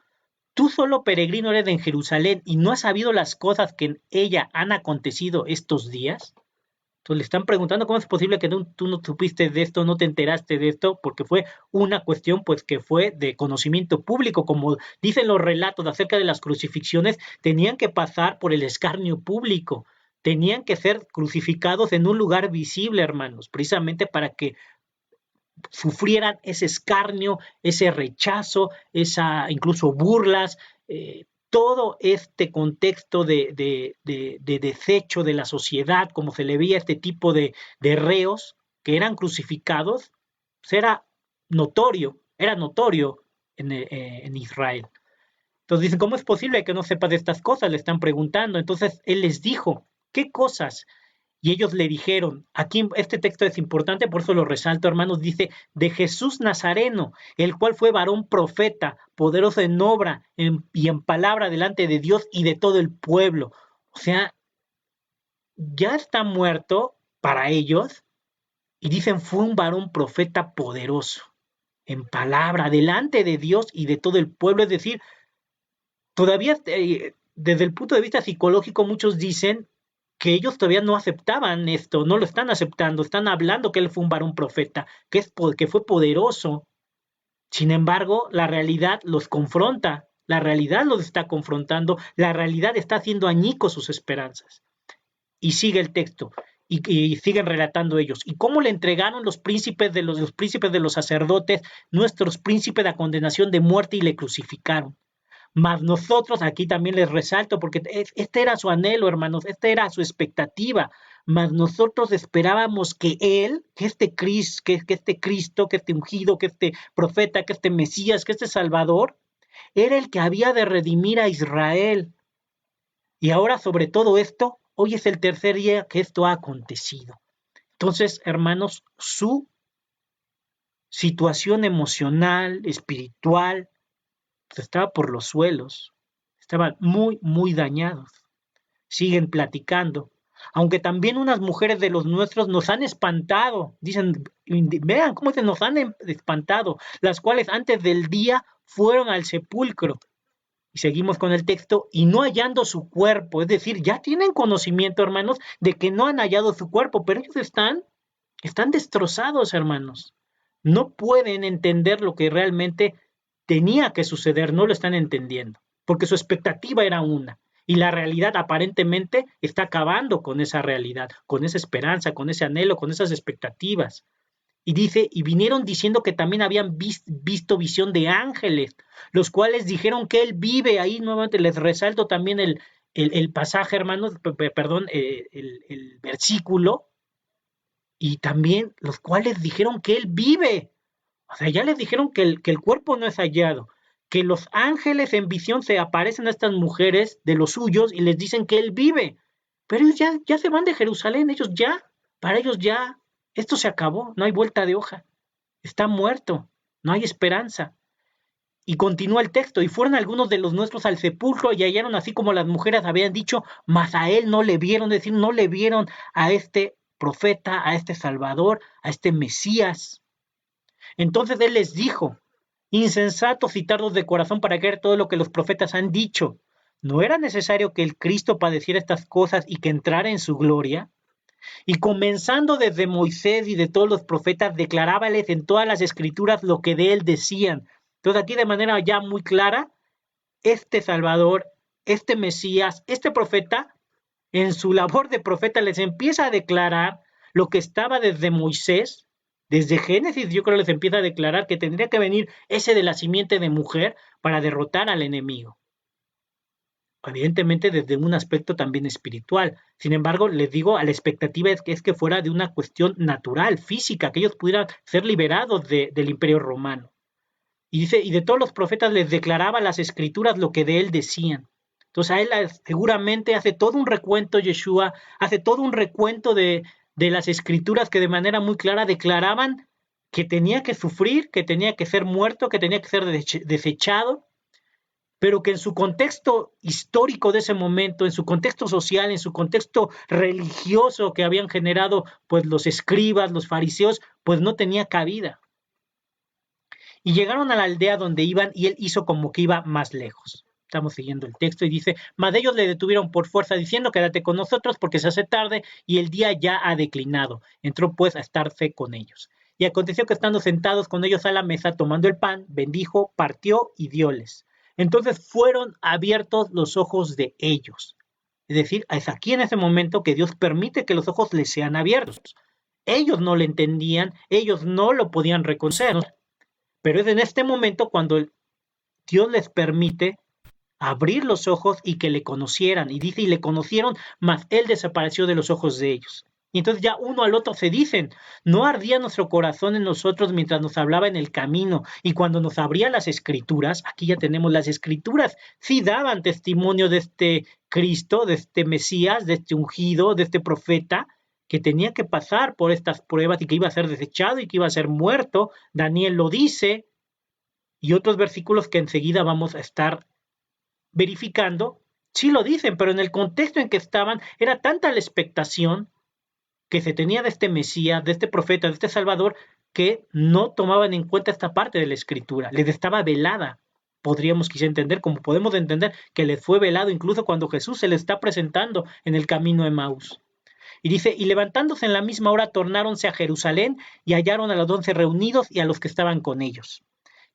¿tú solo peregrino eres en Jerusalén y no has sabido las cosas que en ella han acontecido estos días? Entonces le están preguntando cómo es posible que tú no supiste de esto, no te enteraste de esto, porque fue una cuestión pues que fue de conocimiento público, como dicen los relatos acerca de las crucifixiones, tenían que pasar por el escarnio público, tenían que ser crucificados en un lugar visible, hermanos, precisamente para que sufrieran ese escarnio, ese rechazo, incluso burlas, todo este contexto de desecho de la sociedad, como se le veía a este tipo de reos que eran crucificados, pues era notorio en Israel. Entonces dicen, ¿cómo es posible que no sepa de estas cosas? Le están preguntando. Entonces él les dijo, ¿qué cosas? Y ellos le dijeron, aquí este texto es importante, por eso lo resalto, hermanos, dice, de Jesús Nazareno, el cual fue varón profeta, poderoso en obra y en palabra delante de Dios y de todo el pueblo. O sea, ya está muerto para ellos y dicen, fue un varón profeta poderoso, en palabra, delante de Dios y de todo el pueblo, es decir, todavía desde el punto de vista psicológico muchos dicen que ellos todavía no aceptaban esto, no lo están aceptando, están hablando que él fue un varón profeta, que fue poderoso. Sin embargo, la realidad los confronta, la realidad los está confrontando, la realidad está haciendo añicos sus esperanzas. Y sigue el texto, y siguen relatando ellos. ¿Y cómo le entregaron los príncipes de los príncipes de los sacerdotes, nuestros príncipes, la condenación de muerte y le crucificaron? Mas nosotros, aquí también les resalto, porque este era su anhelo, hermanos, esta era su expectativa, mas nosotros esperábamos que él, que este Cristo, que este ungido, que este profeta, que este Mesías, que este Salvador, era el que había de redimir a Israel. Y ahora sobre todo esto, hoy es el tercer día que esto ha acontecido. Entonces, hermanos, su situación emocional, espiritual, pues estaba por los suelos, estaban muy, muy dañados. Siguen platicando, aunque también unas mujeres de los nuestros nos han espantado, dicen, vean cómo se nos han espantado, las cuales antes del día fueron al sepulcro. Y seguimos con el texto, y no hallando su cuerpo, es decir, ya tienen conocimiento, hermanos, de que no han hallado su cuerpo, pero ellos están destrozados, hermanos. No pueden entender lo que realmente tenía que suceder, no lo están entendiendo, porque su expectativa era una, y la realidad aparentemente está acabando con esa realidad, con esa esperanza, con ese anhelo, con esas expectativas. Y dice, y vinieron diciendo que también habían visto visión de ángeles, los cuales dijeron que él vive. Ahí nuevamente les resalto también el pasaje, hermanos, perdón, el versículo, y también los cuales dijeron que él vive. O sea, ya les dijeron que el cuerpo no es hallado, que los ángeles en visión se aparecen a estas mujeres de los suyos y les dicen que él vive. Pero ellos ya se van de Jerusalén, para ellos ya, esto se acabó, no hay vuelta de hoja, está muerto, no hay esperanza. Y continúa el texto, y fueron algunos de los nuestros al sepulcro y hallaron así como las mujeres habían dicho, mas a él no le vieron, es decir, no le vieron a este profeta, a este Salvador, a este Mesías. Entonces él les dijo, insensatos y tardos de corazón para creer todo lo que los profetas han dicho. ¿No era necesario que el Cristo padeciera estas cosas y que entrara en su gloria? Y comenzando desde Moisés y de todos los profetas, declarábales en todas las escrituras lo que de él decían. Entonces aquí de manera ya muy clara, este Salvador, este Mesías, este profeta, en su labor de profeta les empieza a declarar lo que estaba desde Moisés, desde Génesis, yo creo que les empieza a declarar que tendría que venir ese de la simiente de mujer para derrotar al enemigo. Evidentemente desde un aspecto también espiritual. Sin embargo, les digo, a la expectativa es que fuera de una cuestión natural, física, que ellos pudieran ser liberados del Imperio Romano. Y dice, y de todos los profetas les declaraba las escrituras lo que de él decían. Entonces a él seguramente hace todo un recuento, Yeshua, hace todo un recuento de las escrituras que de manera muy clara declaraban que tenía que sufrir, que tenía que ser muerto, que tenía que ser desechado, pero que en su contexto histórico de ese momento, en su contexto social, en su contexto religioso que habían generado pues los escribas, los fariseos, pues no tenía cabida. Y llegaron a la aldea donde iban y él hizo como que iba más lejos. Estamos siguiendo el texto y dice, mas ellos le detuvieron por fuerza diciendo, quédate con nosotros porque se hace tarde y el día ya ha declinado. Entró pues a estarse con ellos. Y aconteció que estando sentados con ellos a la mesa, tomando el pan, bendijo, partió y dióles. Entonces fueron abiertos los ojos de ellos. Es decir, es aquí en ese momento que Dios permite que los ojos les sean abiertos. Ellos no le entendían, ellos no lo podían reconocer. Pero es en este momento cuando Dios les permite abrir los ojos y que le conocieran. Y dice, y le conocieron, mas él desapareció de los ojos de ellos. Y entonces ya uno al otro se dicen, no ardía nuestro corazón en nosotros mientras nos hablaba en el camino. Y cuando nos abría las escrituras, aquí ya tenemos las escrituras, sí daban testimonio de este Cristo, de este Mesías, de este ungido, de este profeta, que tenía que pasar por estas pruebas y que iba a ser desechado y que iba a ser muerto. Daniel lo dice, y otros versículos que enseguida vamos a estar verificando, sí lo dicen, pero en el contexto en que estaban era tanta la expectación que se tenía de este Mesías, de este profeta, de este Salvador, que no tomaban en cuenta esta parte de la Escritura, les estaba velada podríamos quizá entender, como podemos entender que les fue velado incluso cuando Jesús se le está presentando en el camino de Emaús. Y dice, y levantándose en la misma hora tornáronse a Jerusalén y hallaron a los 11 reunidos y a los que estaban con ellos,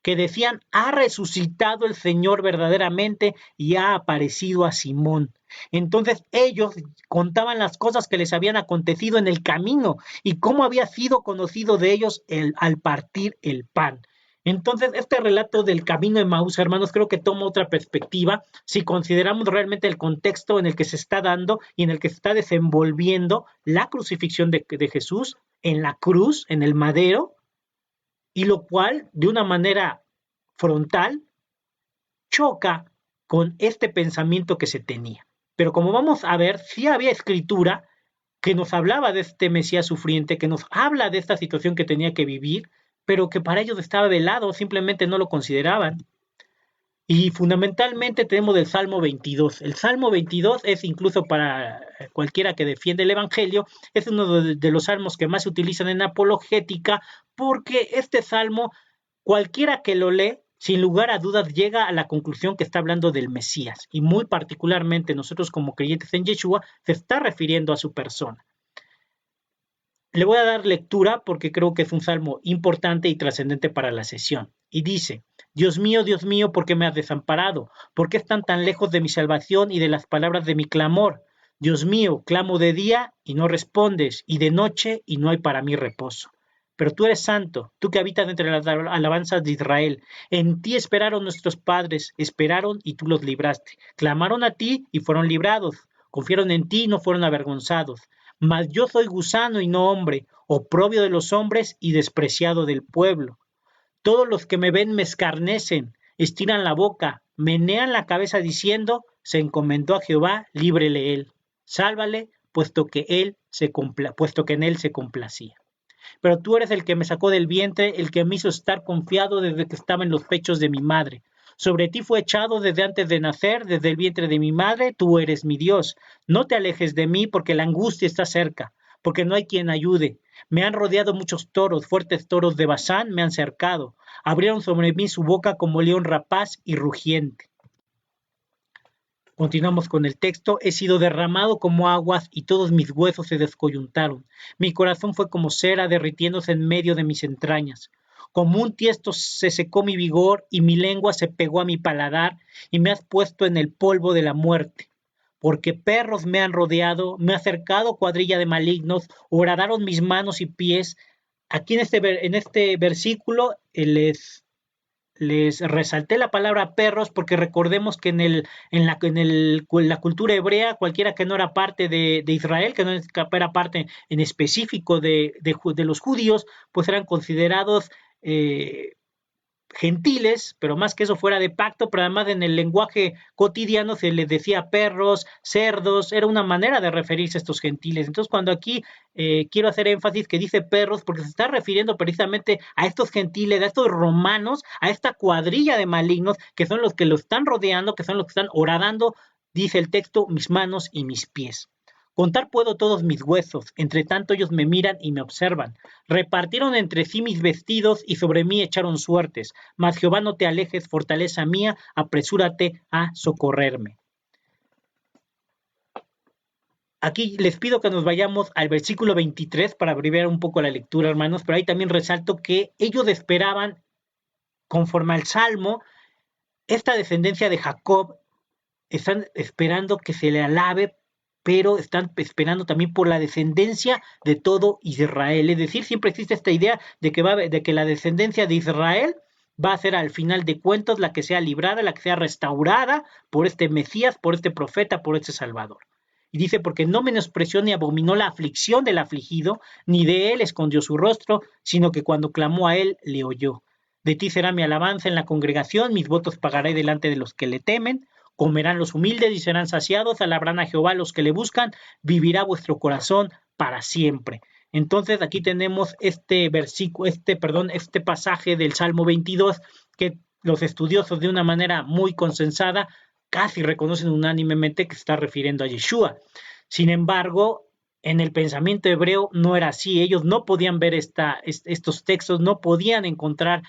que decían, ha resucitado el Señor verdaderamente y ha aparecido a Simón. Entonces ellos contaban las cosas que les habían acontecido en el camino y cómo había sido conocido de ellos al partir el pan. Entonces, este relato del camino de Maús, hermanos, creo que toma otra perspectiva si consideramos realmente el contexto en el que se está dando y en el que se está desenvolviendo la crucifixión de Jesús en la cruz, en el madero, y lo cual, de una manera frontal, choca con este pensamiento que se tenía. Pero como vamos a ver, sí había escritura que nos hablaba de este Mesías sufriente, que nos habla de esta situación que tenía que vivir, pero que para ellos estaba velado, simplemente no lo consideraban. Y fundamentalmente tenemos el Salmo 22. El Salmo 22 es incluso para cualquiera que defiende el Evangelio, es uno de los salmos que más se utilizan en apologética, porque este salmo, cualquiera que lo lee, sin lugar a dudas llega a la conclusión que está hablando del Mesías, y muy particularmente nosotros como creyentes en Yeshua, se está refiriendo a su persona. Le voy a dar lectura porque creo que es un salmo importante y trascendente para la sesión. Y dice, Dios mío, ¿por qué me has desamparado? ¿Por qué están tan lejos de mi salvación y de las palabras de mi clamor? Dios mío, clamo de día y no respondes, y de noche y no hay para mí reposo. Pero tú eres santo, tú que habitas entre las alabanzas de Israel. En ti esperaron nuestros padres, esperaron y tú los libraste. Clamaron a ti y fueron librados. Confiaron en ti y no fueron avergonzados. Mas yo soy gusano y no hombre, oprobio de los hombres y despreciado del pueblo. Todos los que me ven me escarnecen, estiran la boca, menean la cabeza diciendo, se encomendó a Jehová, líbrele él. Sálvale, puesto que en él se complacía. Pero tú eres el que me sacó del vientre, el que me hizo estar confiado desde que estaba en los pechos de mi madre. Sobre ti fue echado desde antes de nacer, desde el vientre de mi madre, tú eres mi Dios. No te alejes de mí, porque la angustia está cerca, porque no hay quien ayude. Me han rodeado muchos toros, fuertes toros de Basán me han cercado. Abrieron sobre mí su boca como león rapaz y rugiente. Continuamos con el texto. He sido derramado como aguas y todos mis huesos se descoyuntaron. Mi corazón fue como cera derritiéndose en medio de mis entrañas. Como un tiesto se secó mi vigor y mi lengua se pegó a mi paladar y me has puesto en el polvo de la muerte. Porque perros me han rodeado, me ha cercado cuadrilla de malignos, horadaron mis manos y pies. Aquí en este versículo les resalté la palabra perros porque recordemos que en la cultura hebrea, cualquiera que no era parte de Israel, que no era parte en específico de los judíos, pues eran considerados gentiles, pero más que eso fuera de pacto, pero además en el lenguaje cotidiano se les decía perros, cerdos, era una manera de referirse a estos gentiles. Entonces cuando aquí quiero hacer énfasis que dice perros, porque se está refiriendo precisamente a estos gentiles, a estos romanos, a esta cuadrilla de malignos, que son los que lo están rodeando, que son los que están horadando, dice el texto, mis manos y mis pies. Contar puedo todos mis huesos, entre tanto ellos me miran y me observan. Repartieron entre sí mis vestidos y sobre mí echaron suertes. Mas Jehová, no te alejes, fortaleza mía, apresúrate a socorrerme. Aquí les pido que nos vayamos al versículo 23 para abreviar un poco la lectura, hermanos, pero ahí también resalto que ellos esperaban, conforme al Salmo, esta descendencia de Jacob, están esperando que se le alabe, pero están esperando también por la descendencia de todo Israel. Es decir, siempre existe esta idea de que la descendencia de Israel va a ser al final de cuentos la que sea librada, la que sea restaurada por este Mesías, por este profeta, por este Salvador. Y dice, porque no menospreció ni abominó la aflicción del afligido, ni de él escondió su rostro, sino que cuando clamó a él, le oyó. De ti será mi alabanza en la congregación, mis votos pagaré delante de los que le temen. Comerán los humildes y serán saciados, alabarán a Jehová los que le buscan, vivirá vuestro corazón para siempre. Entonces aquí tenemos este pasaje del Salmo 22 que los estudiosos de una manera muy consensada casi reconocen unánimemente que se está refiriendo a Yeshua. Sin embargo, en el pensamiento hebreo no era así. Ellos no podían ver estos textos, no podían encontrar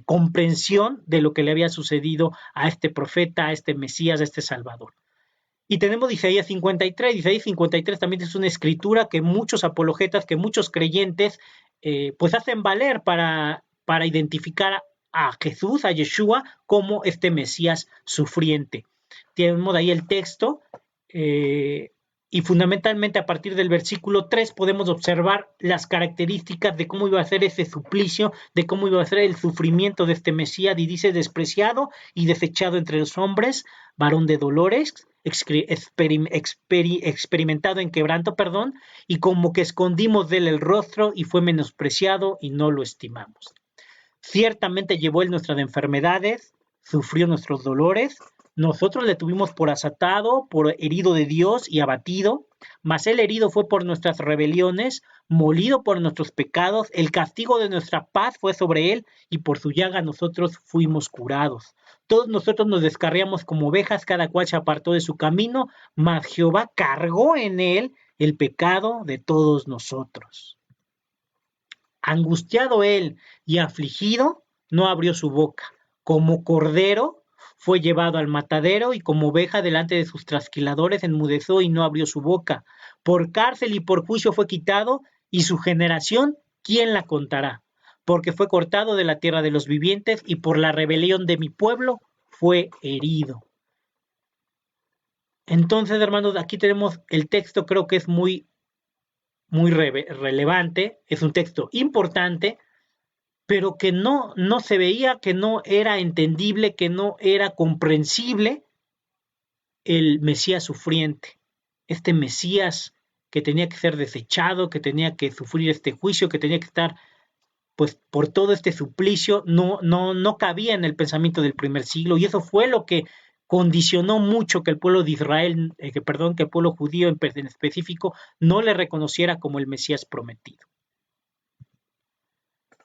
comprensión de lo que le había sucedido a este profeta, a este Mesías, a este Salvador. Y tenemos Isaías 53. Isaías 53 también es una escritura que muchos apologetas, que muchos creyentes, pues hacen valer para identificar a Jesús, a Yeshua, como este Mesías sufriente. Tenemos ahí el texto, y fundamentalmente a partir del versículo 3 podemos observar las características de cómo iba a ser ese suplicio, de cómo iba a ser el sufrimiento de este Mesías, y dice: despreciado y desechado entre los hombres, varón de dolores, experimentado en quebranto, y como que escondimos de él el rostro, y fue menospreciado y no lo estimamos. Ciertamente llevó él nuestras enfermedades, sufrió nuestros dolores, nosotros le tuvimos por azotado, por herido de Dios y abatido, mas él herido fue por nuestras rebeliones, molido por nuestros pecados, el castigo de nuestra paz fue sobre él, y por su llaga nosotros fuimos curados. Todos nosotros nos descarriamos como ovejas, cada cual se apartó de su camino, mas Jehová cargó en él el pecado de todos nosotros. Angustiado él y afligido, no abrió su boca. Como cordero fue llevado al matadero, y como oveja delante de sus trasquiladores enmudeció y no abrió su boca. Por cárcel y por juicio fue quitado, y su generación, ¿quién la contará? Porque fue cortado de la tierra de los vivientes, y por la rebelión de mi pueblo fue herido. Entonces, hermanos, aquí tenemos el texto, creo que es muy relevante, es un texto importante, pero que no se veía, que no era entendible, que no era comprensible el Mesías sufriente, este Mesías que tenía que ser desechado, que tenía que sufrir este juicio, que tenía que estar pues por todo este suplicio, no cabía en el pensamiento del primer siglo, y eso fue lo que condicionó mucho que el pueblo de Israel, que el pueblo judío en específico, no le reconociera como el Mesías prometido.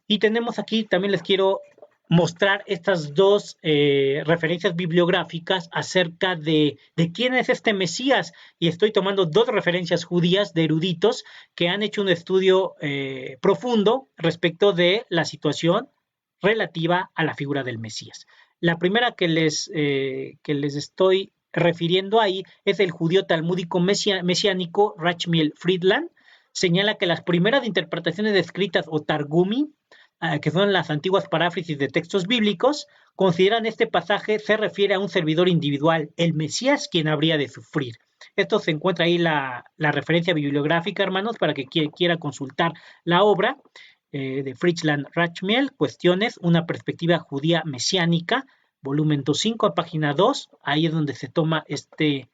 Y tenemos aquí, también les quiero mostrar estas dos referencias bibliográficas acerca de quién es este Mesías, y estoy tomando dos referencias judías de eruditos que han hecho un estudio profundo respecto de la situación relativa a la figura del Mesías. La primera que les estoy refiriendo ahí es el judío talmúdico mesiánico Rachmiel Friedland. Señala que las primeras interpretaciones escritas o targumi, que son las antiguas paráfrasis de textos bíblicos, consideran este pasaje se refiere a un servidor individual, el Mesías, quien habría de sufrir. Esto se encuentra ahí la referencia bibliográfica, hermanos, para que quiera consultar la obra de Friedland Rachmiel, Cuestiones, una perspectiva judía mesiánica, volumen 5, página 2, ahí es donde se toma esta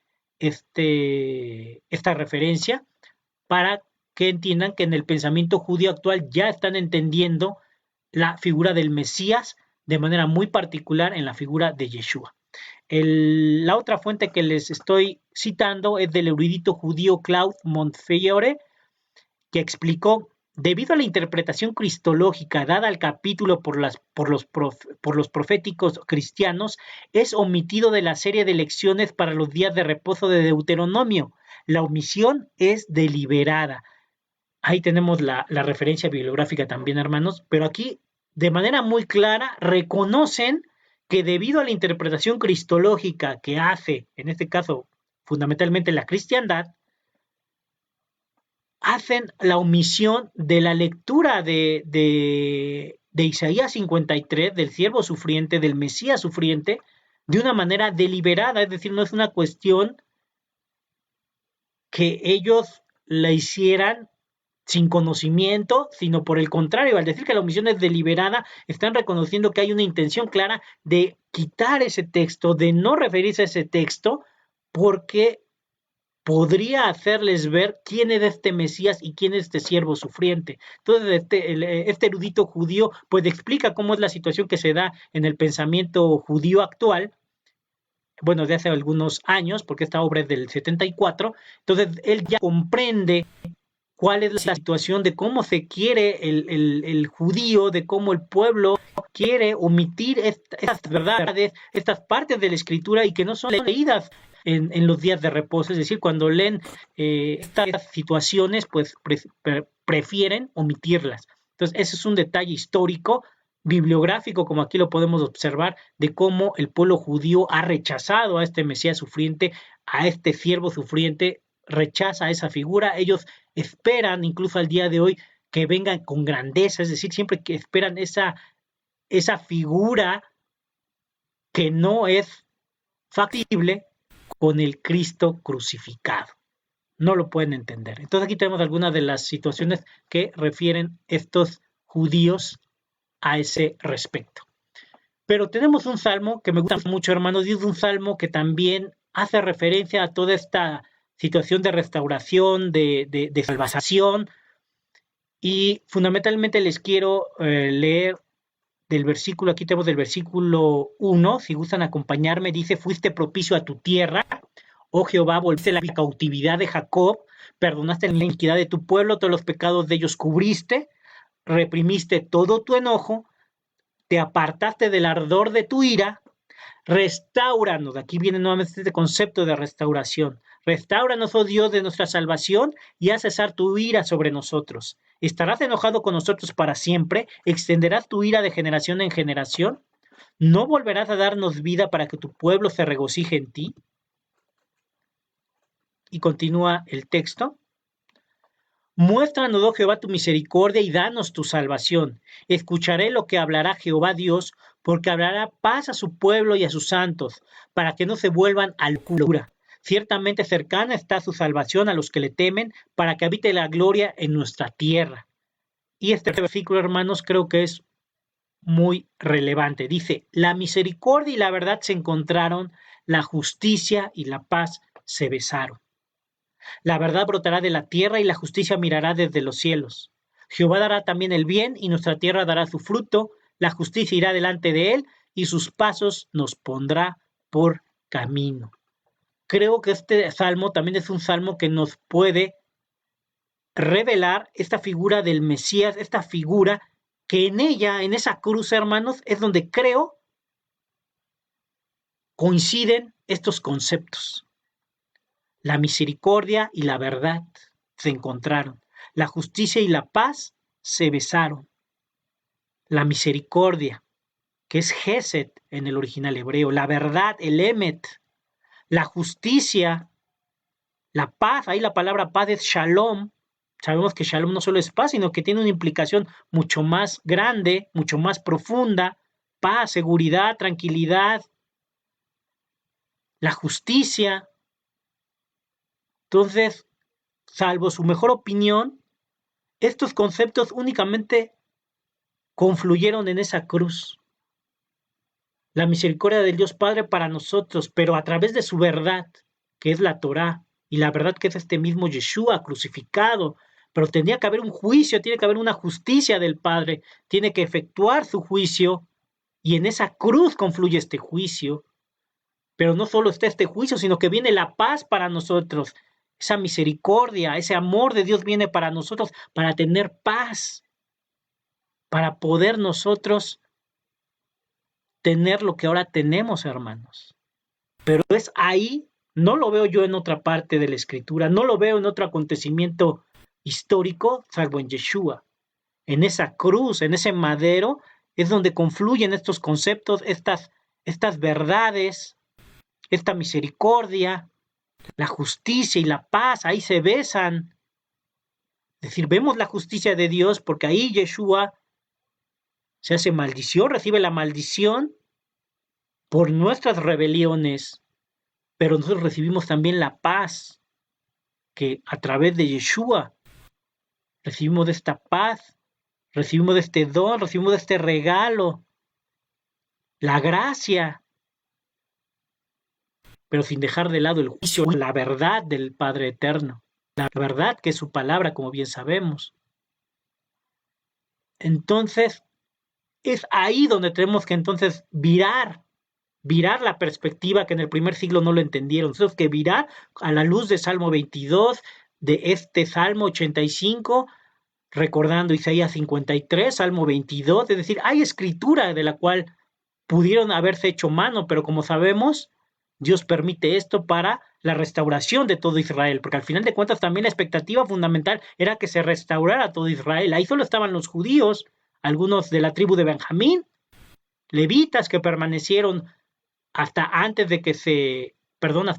referencia, para que entiendan que en el pensamiento judío actual ya están entendiendo la figura del Mesías de manera muy particular en la figura de Yeshua. La otra fuente que les estoy citando es del erudito judío Claude Montefiore, que explicó: debido a la interpretación cristológica dada al capítulo por los proféticos cristianos, es omitido de la serie de lecciones para los días de reposo de Deuteronomio. La omisión es deliberada. Ahí tenemos la referencia bibliográfica también, hermanos, pero aquí de manera muy clara reconocen que debido a la interpretación cristológica que hace, en este caso, fundamentalmente la cristiandad, hacen la omisión de la lectura de Isaías 53, del siervo sufriente, del Mesías sufriente, de una manera deliberada, es decir, no es una cuestión que ellos la hicieran sin conocimiento, sino por el contrario, al decir que la omisión es deliberada, están reconociendo que hay una intención clara de quitar ese texto, de no referirse a ese texto, porque podría hacerles ver quién es este Mesías y quién es este siervo sufriente. Entonces, este erudito judío pues explica cómo es la situación que se da en el pensamiento judío actual, bueno, de hace algunos años, porque esta obra es del 74, entonces él ya comprende cuál es la situación de cómo se quiere el judío, de cómo el pueblo quiere omitir estas verdades, estas partes de la escritura, y que no son leídas en los días de reposo, es decir, cuando leen estas situaciones, pues prefieren omitirlas. Entonces, ese es un detalle histórico bibliográfico, como aquí lo podemos observar, de cómo el pueblo judío ha rechazado a este Mesías sufriente, a este siervo sufriente, rechaza a esa figura. Ellos esperan, incluso al día de hoy, que vengan con grandeza, es decir, siempre que esperan esa figura que no es factible con el Cristo crucificado. No lo pueden entender. Entonces aquí tenemos algunas de las situaciones que refieren estos judíos a ese respecto. Pero tenemos un salmo que me gusta mucho, hermanos, y es un salmo que también hace referencia a toda esta situación de restauración, de salvación, y fundamentalmente les quiero leer del versículo, aquí tenemos del versículo 1, si gustan acompañarme, dice: fuiste propicio a tu tierra, oh Jehová, volviste la cautividad de Jacob, perdonaste la iniquidad de tu pueblo, todos los pecados de ellos cubriste, reprimiste todo tu enojo, te apartaste del ardor de tu ira, restáuranos. Aquí viene nuevamente este concepto de restauración. Restáuranos, oh Dios, de nuestra salvación, y haz cesar tu ira sobre nosotros. ¿Estarás enojado con nosotros para siempre? ¿Extenderás tu ira de generación en generación? ¿No volverás a darnos vida para que tu pueblo se regocije en ti? Y continúa el texto. Muéstranos, oh Jehová, tu misericordia y danos tu salvación. Escucharé lo que hablará Jehová Dios, porque hablará paz a su pueblo y a sus santos, para que no se vuelvan a locura. Ciertamente cercana está su salvación a los que le temen, para que habite la gloria en nuestra tierra. Y este versículo, hermanos, creo que es muy relevante. Dice: la misericordia y la verdad se encontraron, la justicia y la paz se besaron. La verdad brotará de la tierra y la justicia mirará desde los cielos. Jehová dará también el bien y nuestra tierra dará su fruto. La justicia irá delante de él y sus pasos nos pondrá por camino. Creo que este salmo también es un salmo que nos puede revelar esta figura del Mesías, esta figura que en ella, en esa cruz, hermanos, es donde creo coinciden estos conceptos. La misericordia y la verdad se encontraron. La justicia y la paz se besaron. La misericordia, que es Gesed en el original hebreo. La verdad, el Emet. La justicia, la paz. Ahí la palabra paz es Shalom. Sabemos que Shalom no solo es paz, sino que tiene una implicación mucho más grande, mucho más profunda. Paz, seguridad, tranquilidad. La justicia. Entonces, salvo su mejor opinión, estos conceptos únicamente confluyeron en esa cruz. La misericordia del Dios Padre para nosotros, pero a través de su verdad, que es la Torá, y la verdad que es este mismo Yeshua crucificado. Pero tendría que haber un juicio, tiene que haber una justicia del Padre, tiene que efectuar su juicio, y en esa cruz confluye este juicio. Pero no solo está este juicio, sino que viene la paz para nosotros. Esa misericordia, ese amor de Dios viene para nosotros, para tener paz, para poder nosotros tener lo que ahora tenemos, hermanos. Pero es ahí, no lo veo yo en otra parte de la Escritura, no lo veo en otro acontecimiento histórico, salvo en Yeshua. En esa cruz, en ese madero, es donde confluyen estos conceptos, estas verdades, esta misericordia, la justicia y la paz, ahí se besan. Es decir, vemos la justicia de Dios porque ahí Yeshua se hace maldición, recibe la maldición por nuestras rebeliones, pero nosotros recibimos también la paz que a través de Yeshua recibimos de esta paz, recibimos de este don, recibimos de este regalo, la gracia, pero sin dejar de lado el juicio, la verdad del Padre Eterno, la verdad que es su palabra, como bien sabemos. Entonces, es ahí donde tenemos que entonces virar la perspectiva que en el primer siglo no lo entendieron. Tenemos que virar a la luz de Salmo 22, de este Salmo 85, recordando Isaías 53, Salmo 22, es decir, hay escritura de la cual pudieron haberse hecho mano, pero como sabemos, Dios permite esto para la restauración de todo Israel, porque al final de cuentas también la expectativa fundamental era que se restaurara todo Israel. Ahí solo estaban los judíos, algunos de la tribu de Benjamín, levitas que permanecieron hasta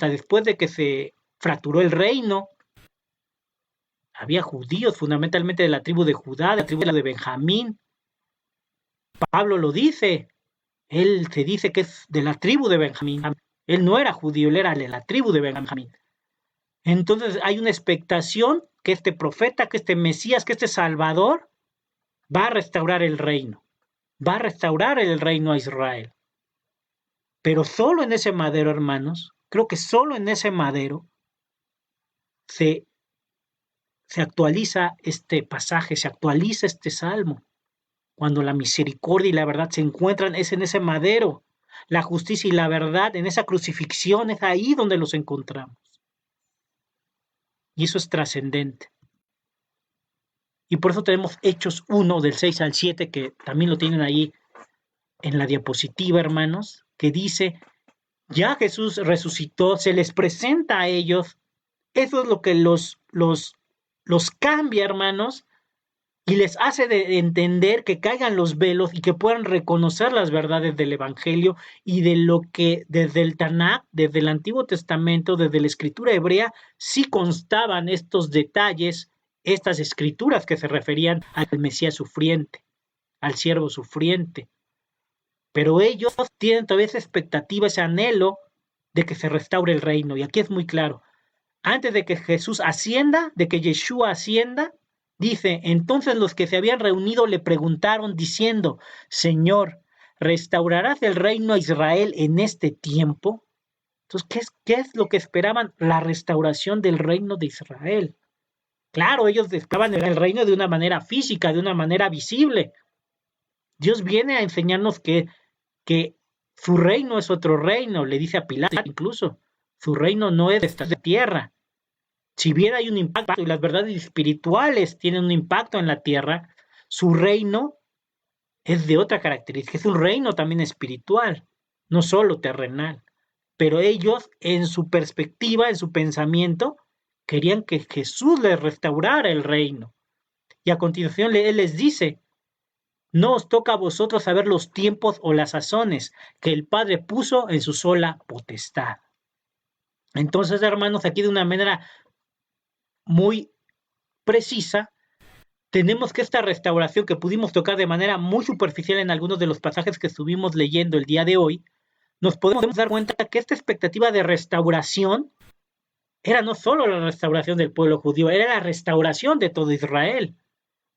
después de que se fracturó el reino. Había judíos fundamentalmente de la tribu de Judá, de la tribu de Benjamín. Pablo lo dice, él se dice que es de la tribu de Benjamín. Él no era judío, él era de la tribu de Benjamín. Entonces hay una expectación que este profeta, que este Mesías, que este Salvador va a restaurar el reino. Va a restaurar el reino a Israel. Pero solo en ese madero, hermanos, creo que solo en ese madero se actualiza este pasaje, se actualiza este salmo. Cuando la misericordia y la verdad se encuentran, es en ese madero. La justicia y la verdad, en esa crucifixión, es ahí donde los encontramos. Y eso es trascendente. Y por eso tenemos Hechos 1, del 6 al 7, que también lo tienen ahí en la diapositiva, hermanos, que dice, ya Jesús resucitó, se les presenta a ellos. Eso es lo que los cambia, hermanos, y les hace de entender que caigan los velos y que puedan reconocer las verdades del Evangelio y de lo que desde el Tanakh, desde el Antiguo Testamento, desde la escritura hebrea, sí constaban estos detalles, estas escrituras que se referían al Mesías sufriente, al siervo sufriente. Pero ellos tienen todavía esa expectativa, ese anhelo de que se restaure el reino. Y aquí es muy claro. Antes de que Jesús ascienda, de que Yeshua ascienda, dice, entonces los que se habían reunido le preguntaron diciendo, Señor, ¿restaurarás el reino a Israel en este tiempo? Entonces, ¿qué es lo que esperaban? La restauración del reino de Israel. Claro, ellos esperaban el reino de una manera física, de una manera visible. Dios viene a enseñarnos que su reino es otro reino, le dice a Pilato incluso, su reino no es de esta tierra. Si bien hay un impacto y las verdades espirituales tienen un impacto en la tierra, su reino es de otra característica, es un reino también espiritual, no solo terrenal. Pero ellos, en su perspectiva, en su pensamiento, querían que Jesús les restaurara el reino. Y a continuación Él les dice, no os toca a vosotros saber los tiempos o las sazones que el Padre puso en su sola potestad. Entonces, hermanos, aquí de una manera muy precisa, tenemos que esta restauración que pudimos tocar de manera muy superficial en algunos de los pasajes que estuvimos leyendo el día de hoy, nos podemos dar cuenta que esta expectativa de restauración era no solo la restauración del pueblo judío, era la restauración de todo Israel.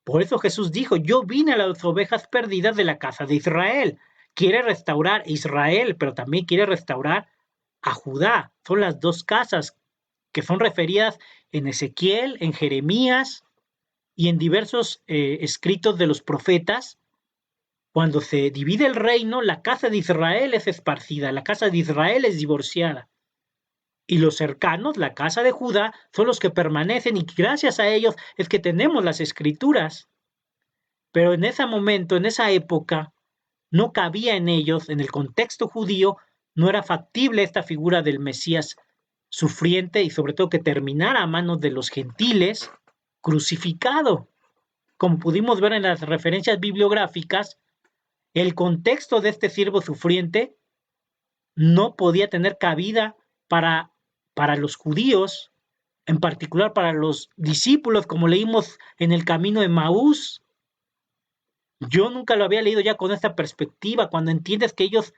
Por eso Jesús dijo, yo vine a las ovejas perdidas de la casa de Israel. Quiere restaurar a Israel, pero también quiere restaurar a Judá. Son las dos casas que son referidas en Ezequiel, en Jeremías y en diversos escritos de los profetas. Cuando se divide el reino, la casa de Israel es esparcida, la casa de Israel es divorciada. Y los cercanos, la casa de Judá, son los que permanecen y gracias a ellos es que tenemos las escrituras. Pero en ese momento, en esa época, no cabía en ellos, en el contexto judío, no era factible esta figura del Mesías sufriente y sobre todo que terminara a manos de los gentiles, crucificado. Como pudimos ver en las referencias bibliográficas, el contexto de este siervo sufriente no podía tener cabida para los judíos, en particular para los discípulos, como leímos en el camino de Maús. Yo nunca lo había leído ya con esta perspectiva, cuando entiendes que ellos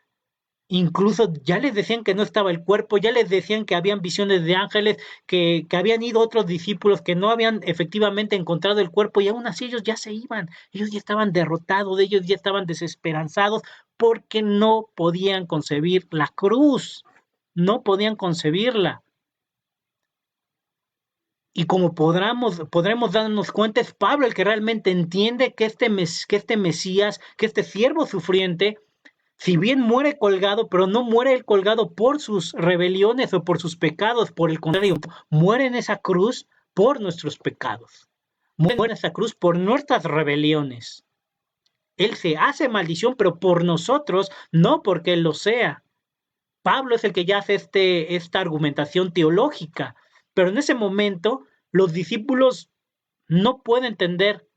incluso ya les decían que no estaba el cuerpo, ya les decían que habían visiones de ángeles, que habían ido otros discípulos que no habían efectivamente encontrado el cuerpo y aún así ellos ya se iban, ellos ya estaban derrotados, ellos ya estaban desesperanzados porque no podían concebir la cruz, no podían concebirla. Y como podremos darnos cuenta, es Pablo el que realmente entiende que este Mesías, que este siervo sufriente, si bien muere colgado, pero no muere él colgado por sus rebeliones o por sus pecados, por el contrario, muere en esa cruz por nuestros pecados, muere en esa cruz por nuestras rebeliones. Él se hace maldición, pero por nosotros, no porque él lo sea. Pablo es el que ya hace esta argumentación teológica, pero en ese momento los discípulos no pueden entender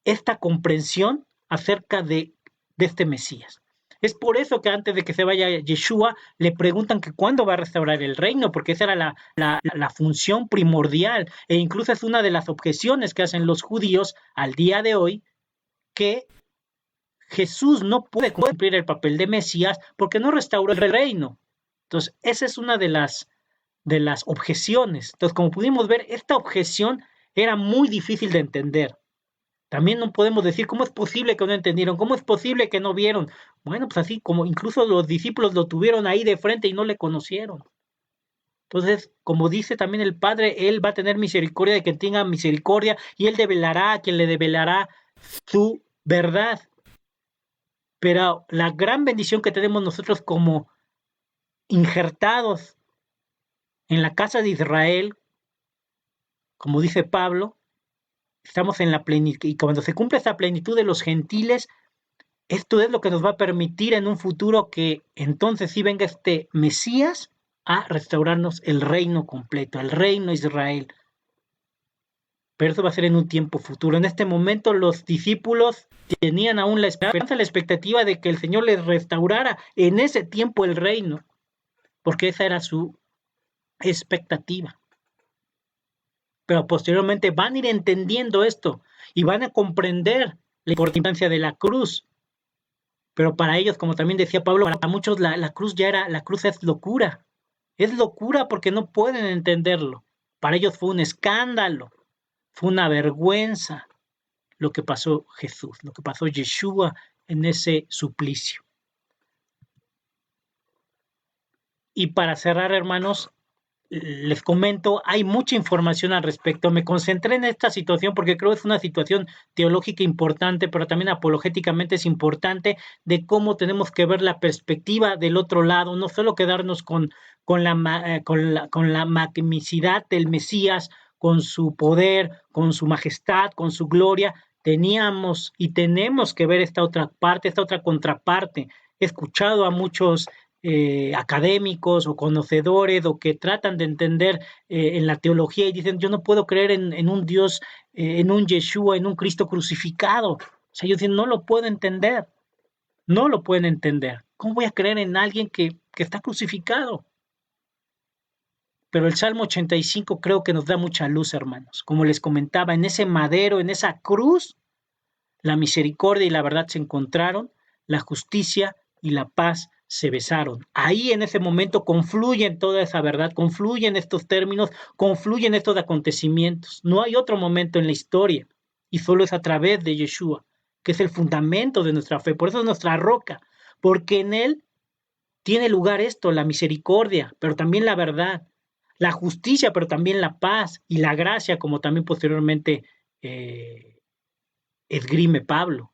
esta comprensión acerca de este Mesías. Es por eso que antes de que se vaya Yeshua, le preguntan que cuándo va a restaurar el reino, porque esa era la función primordial, e incluso es una de las objeciones que hacen los judíos al día de hoy, que Jesús no puede cumplir el papel de Mesías porque no restauró el reino. Entonces, esa es una de las objeciones. Entonces, como pudimos ver, esta objeción era muy difícil de entender. También no podemos decir cómo es posible que no entendieron, cómo es posible que no vieron. Bueno, pues así como incluso los discípulos lo tuvieron ahí de frente y no le conocieron. Entonces, como dice también el Padre, Él va a tener misericordia de quien tenga misericordia y Él develará a quien le develará su verdad. Pero la gran bendición que tenemos nosotros como injertados en la casa de Israel, como dice Pablo, estamos en la plenitud, y cuando se cumple esa plenitud de los gentiles, esto es lo que nos va a permitir en un futuro que entonces sí venga este Mesías a restaurarnos el reino completo, el reino de Israel. Pero eso va a ser en un tiempo futuro. En este momento los discípulos tenían aún la esperanza, la expectativa de que el Señor les restaurara en ese tiempo el reino, porque esa era su expectativa. Pero posteriormente van a ir entendiendo esto y van a comprender la importancia de la cruz. Pero para ellos, como también decía Pablo, para muchos la cruz la cruz es locura. Es locura porque no pueden entenderlo. Para ellos fue un escándalo, fue una vergüenza lo que pasó Jesús, lo que pasó Yeshua en ese suplicio. Y para cerrar, hermanos, les comento, hay mucha información al respecto. Me concentré en esta situación porque creo que es una situación teológica importante, pero también apologéticamente es importante de cómo tenemos que ver la perspectiva del otro lado, no solo quedarnos con la magnificidad del Mesías, con su poder, con su majestad, con su gloria. Teníamos y tenemos que ver esta otra parte, esta otra contraparte. He escuchado a muchos académicos o conocedores o que tratan de entender en la teología y dicen, yo no puedo creer en un Dios, en un Yeshua, en un Cristo crucificado. O sea, ellos dicen, no lo puedo entender, no lo pueden entender. ¿Cómo voy a creer en alguien que está crucificado? Pero el Salmo 85 creo que nos da mucha luz, hermanos. Como les comentaba, en ese madero, en esa cruz, la misericordia y la verdad se encontraron, la justicia y la paz se besaron. Ahí en ese momento confluyen toda esa verdad, confluyen estos términos, confluyen estos acontecimientos. No hay otro momento en la historia y solo es a través de Yeshua, que es el fundamento de nuestra fe. Por eso es nuestra roca, porque en él tiene lugar esto, la misericordia, pero también la verdad, la justicia, pero también la paz y la gracia, como también posteriormente esgrime Pablo.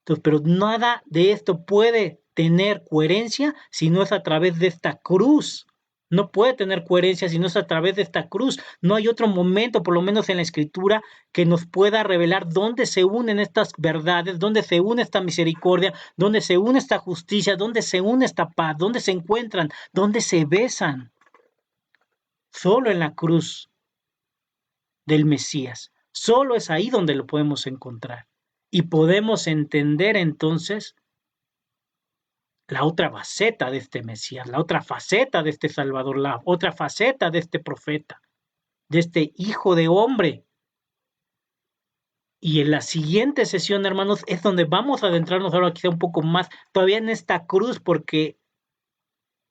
Entonces, pero nada de esto puede tener coherencia si no es a través de esta cruz. No puede tener coherencia si no es a través de esta cruz. No hay otro momento, por lo menos en la Escritura, que nos pueda revelar dónde se unen estas verdades, dónde se une esta misericordia, dónde se une esta justicia, dónde se une esta paz, dónde se encuentran, dónde se besan. Solo en la cruz del Mesías. Solo es ahí donde lo podemos encontrar. Y podemos entender entonces la otra faceta de este Mesías, la otra faceta de este Salvador, la otra faceta de este profeta, de este hijo de hombre. Y en la siguiente sesión, hermanos, es donde vamos a adentrarnos ahora quizá un poco más, todavía en esta cruz, porque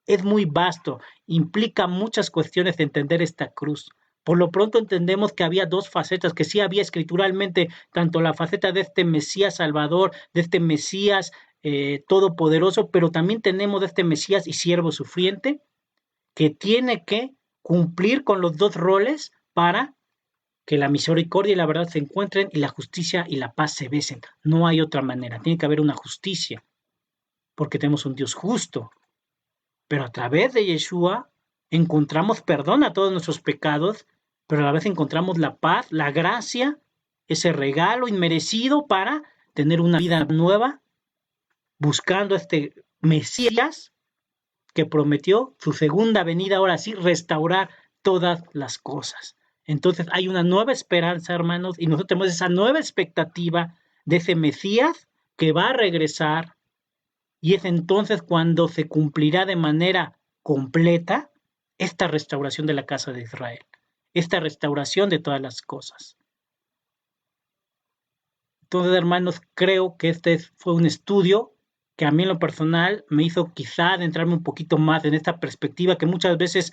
es muy vasto, implica muchas cuestiones de entender esta cruz. Por lo pronto entendemos que había dos facetas, que sí había escrituralmente tanto la faceta de este Mesías Salvador, de este Mesías todopoderoso, pero también tenemos de este Mesías y siervo sufriente, que tiene que cumplir con los dos roles para que la misericordia y la verdad se encuentren y la justicia y la paz se besen. No hay otra manera, tiene que haber una justicia, porque tenemos un Dios justo. Pero a través de Yeshua encontramos perdón a todos nuestros pecados, pero a la vez encontramos la paz, la gracia, ese regalo inmerecido para tener una vida nueva, buscando este Mesías que prometió su segunda venida, ahora sí, restaurar todas las cosas. Entonces hay una nueva esperanza, hermanos, y nosotros tenemos esa nueva expectativa de ese Mesías que va a regresar, y es entonces cuando se cumplirá de manera completa esta restauración de la casa de Israel, esta restauración de todas las cosas. Entonces, hermanos, creo que este fue un estudio que a mí en lo personal me hizo quizá adentrarme un poquito más en esta perspectiva que muchas veces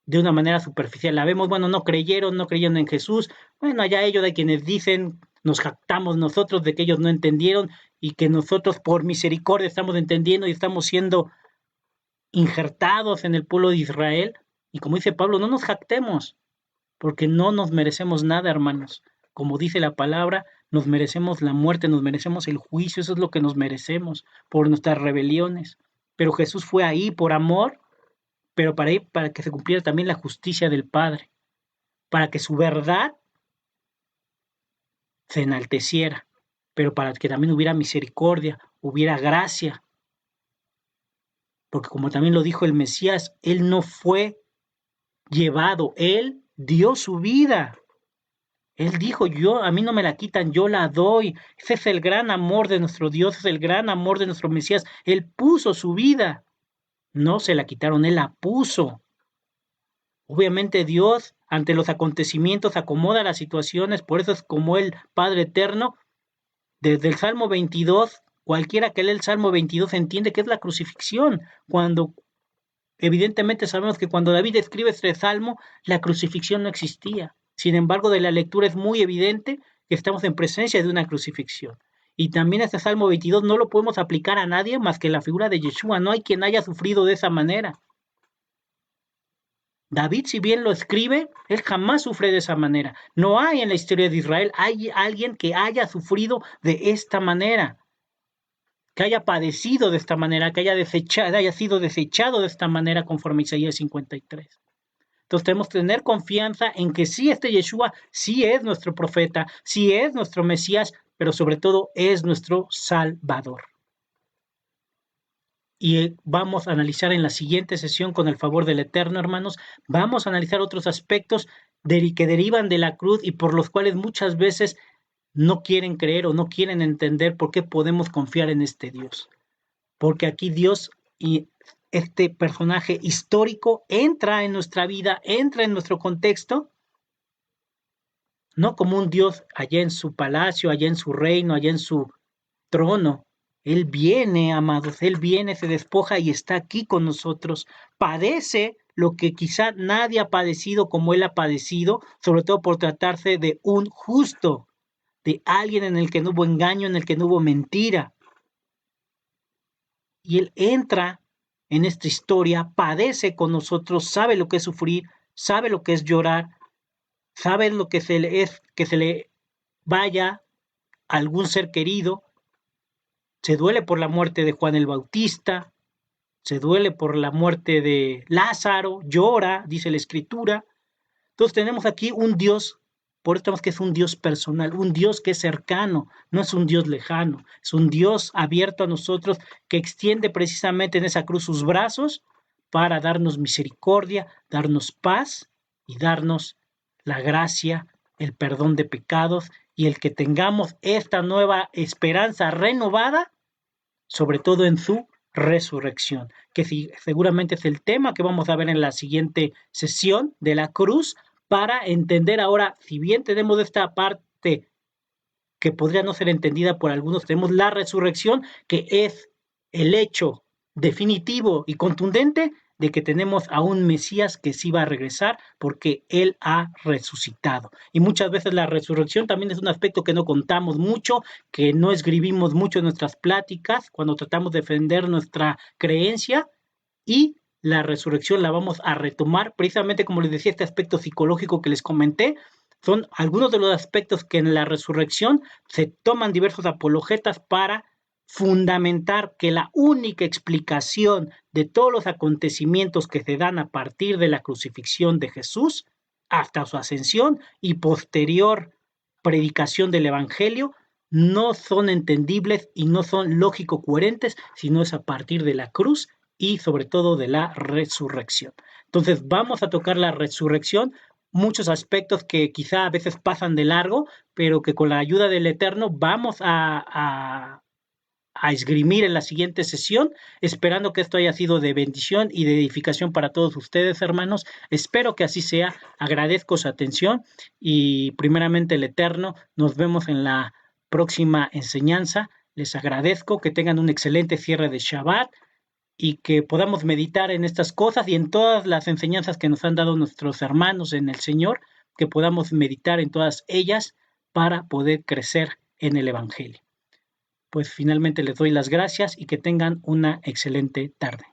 de una manera superficial la vemos, bueno, no creyeron en Jesús, bueno, allá ellos de quienes dicen, nos jactamos nosotros de que ellos no entendieron y que nosotros por misericordia estamos entendiendo y estamos siendo injertados en el pueblo de Israel. Y como dice Pablo, no nos jactemos, porque no nos merecemos nada, hermanos. Como dice la palabra, nos merecemos la muerte, nos merecemos el juicio, eso es lo que nos merecemos por nuestras rebeliones. Pero Jesús fue ahí por amor, pero para que se cumpliera también la justicia del Padre, para que su verdad se enalteciera, pero para que también hubiera misericordia, hubiera gracia. Porque como también lo dijo el Mesías, Él no fue llevado, Él dio su vida. Él dijo, a mí no me la quitan, yo la doy. Ese es el gran amor de nuestro Dios, es el gran amor de nuestro Mesías. Él puso su vida. No se la quitaron, Él la puso. Obviamente Dios, ante los acontecimientos, acomoda las situaciones, por eso es como el Padre Eterno. Desde el Salmo 22, cualquiera que lee el Salmo 22 entiende que es la crucifixión. Cuando, evidentemente sabemos que cuando David escribe este Salmo, la crucifixión no existía. Sin embargo, de la lectura es muy evidente que estamos en presencia de una crucifixión. Y también este Salmo 22 no lo podemos aplicar a nadie más que la figura de Yeshua. No hay quien haya sufrido de esa manera. David, si bien lo escribe, él jamás sufre de esa manera. No hay en la historia de Israel alguien que haya sufrido de esta manera, que haya padecido de esta manera, que haya sido desechado de esta manera conforme Isaías 53. Entonces tenemos que tener confianza en que sí, este Yeshua sí es nuestro profeta, sí es nuestro Mesías, pero sobre todo es nuestro Salvador. Y vamos a analizar en la siguiente sesión, con el favor del Eterno, hermanos, vamos a analizar otros aspectos que derivan de la cruz y por los cuales muchas veces no quieren creer o no quieren entender por qué podemos confiar en este Dios. Porque aquí Dios y este personaje histórico entra en nuestra vida, entra en nuestro contexto, no como un Dios allá en su palacio, allá en su reino, allá en su trono. Él viene, amados, Él viene, se despoja y está aquí con nosotros. Padece lo que quizá nadie ha padecido como Él ha padecido, sobre todo por tratarse de un justo, de alguien en el que no hubo engaño, en el que no hubo mentira. Y Él entra en esta historia, padece con nosotros, sabe lo que es sufrir, sabe lo que es llorar, sabe lo que que se le vaya a algún ser querido. Se duele por la muerte de Juan el Bautista, se duele por la muerte de Lázaro, llora, dice la Escritura. Entonces tenemos aquí un Dios, por eso tenemos que es un Dios personal, un Dios que es cercano, no es un Dios lejano, es un Dios abierto a nosotros que extiende precisamente en esa cruz sus brazos para darnos misericordia, darnos paz y darnos la gracia, el perdón de pecados y el que tengamos esta nueva esperanza renovada, sobre todo en su resurrección, que seguramente es el tema que vamos a ver en la siguiente sesión de la cruz, para entender ahora, si bien tenemos esta parte que podría no ser entendida por algunos, tenemos la resurrección, que es el hecho definitivo y contundente de que tenemos a un Mesías que sí va a regresar porque Él ha resucitado. Y muchas veces la resurrección también es un aspecto que no contamos mucho, que no escribimos mucho en nuestras pláticas cuando tratamos de defender nuestra creencia, y la resurrección la vamos a retomar precisamente como les decía, este aspecto psicológico que les comenté. Son algunos de los aspectos que en la resurrección se toman diversos apologetas para fundamentar que la única explicación de todos los acontecimientos que se dan a partir de la crucifixión de Jesús hasta su ascensión y posterior predicación del Evangelio no son entendibles y no son lógico coherentes, sino es a partir de la cruz y sobre todo de la resurrección. Entonces vamos a tocar la resurrección muchos aspectos que quizá a veces pasan de largo, pero que con la ayuda del Eterno vamos a esgrimir en la siguiente sesión, esperando que esto haya sido de bendición y de edificación para todos ustedes, hermanos. Espero que así sea. Agradezco su atención y primeramente el Eterno. Nos vemos en la próxima enseñanza. Les agradezco que tengan un excelente cierre de Shabbat y que podamos meditar en estas cosas y en todas las enseñanzas que nos han dado nuestros hermanos en el Señor, que podamos meditar en todas ellas para poder crecer en el Evangelio. Pues finalmente les doy las gracias y que tengan una excelente tarde.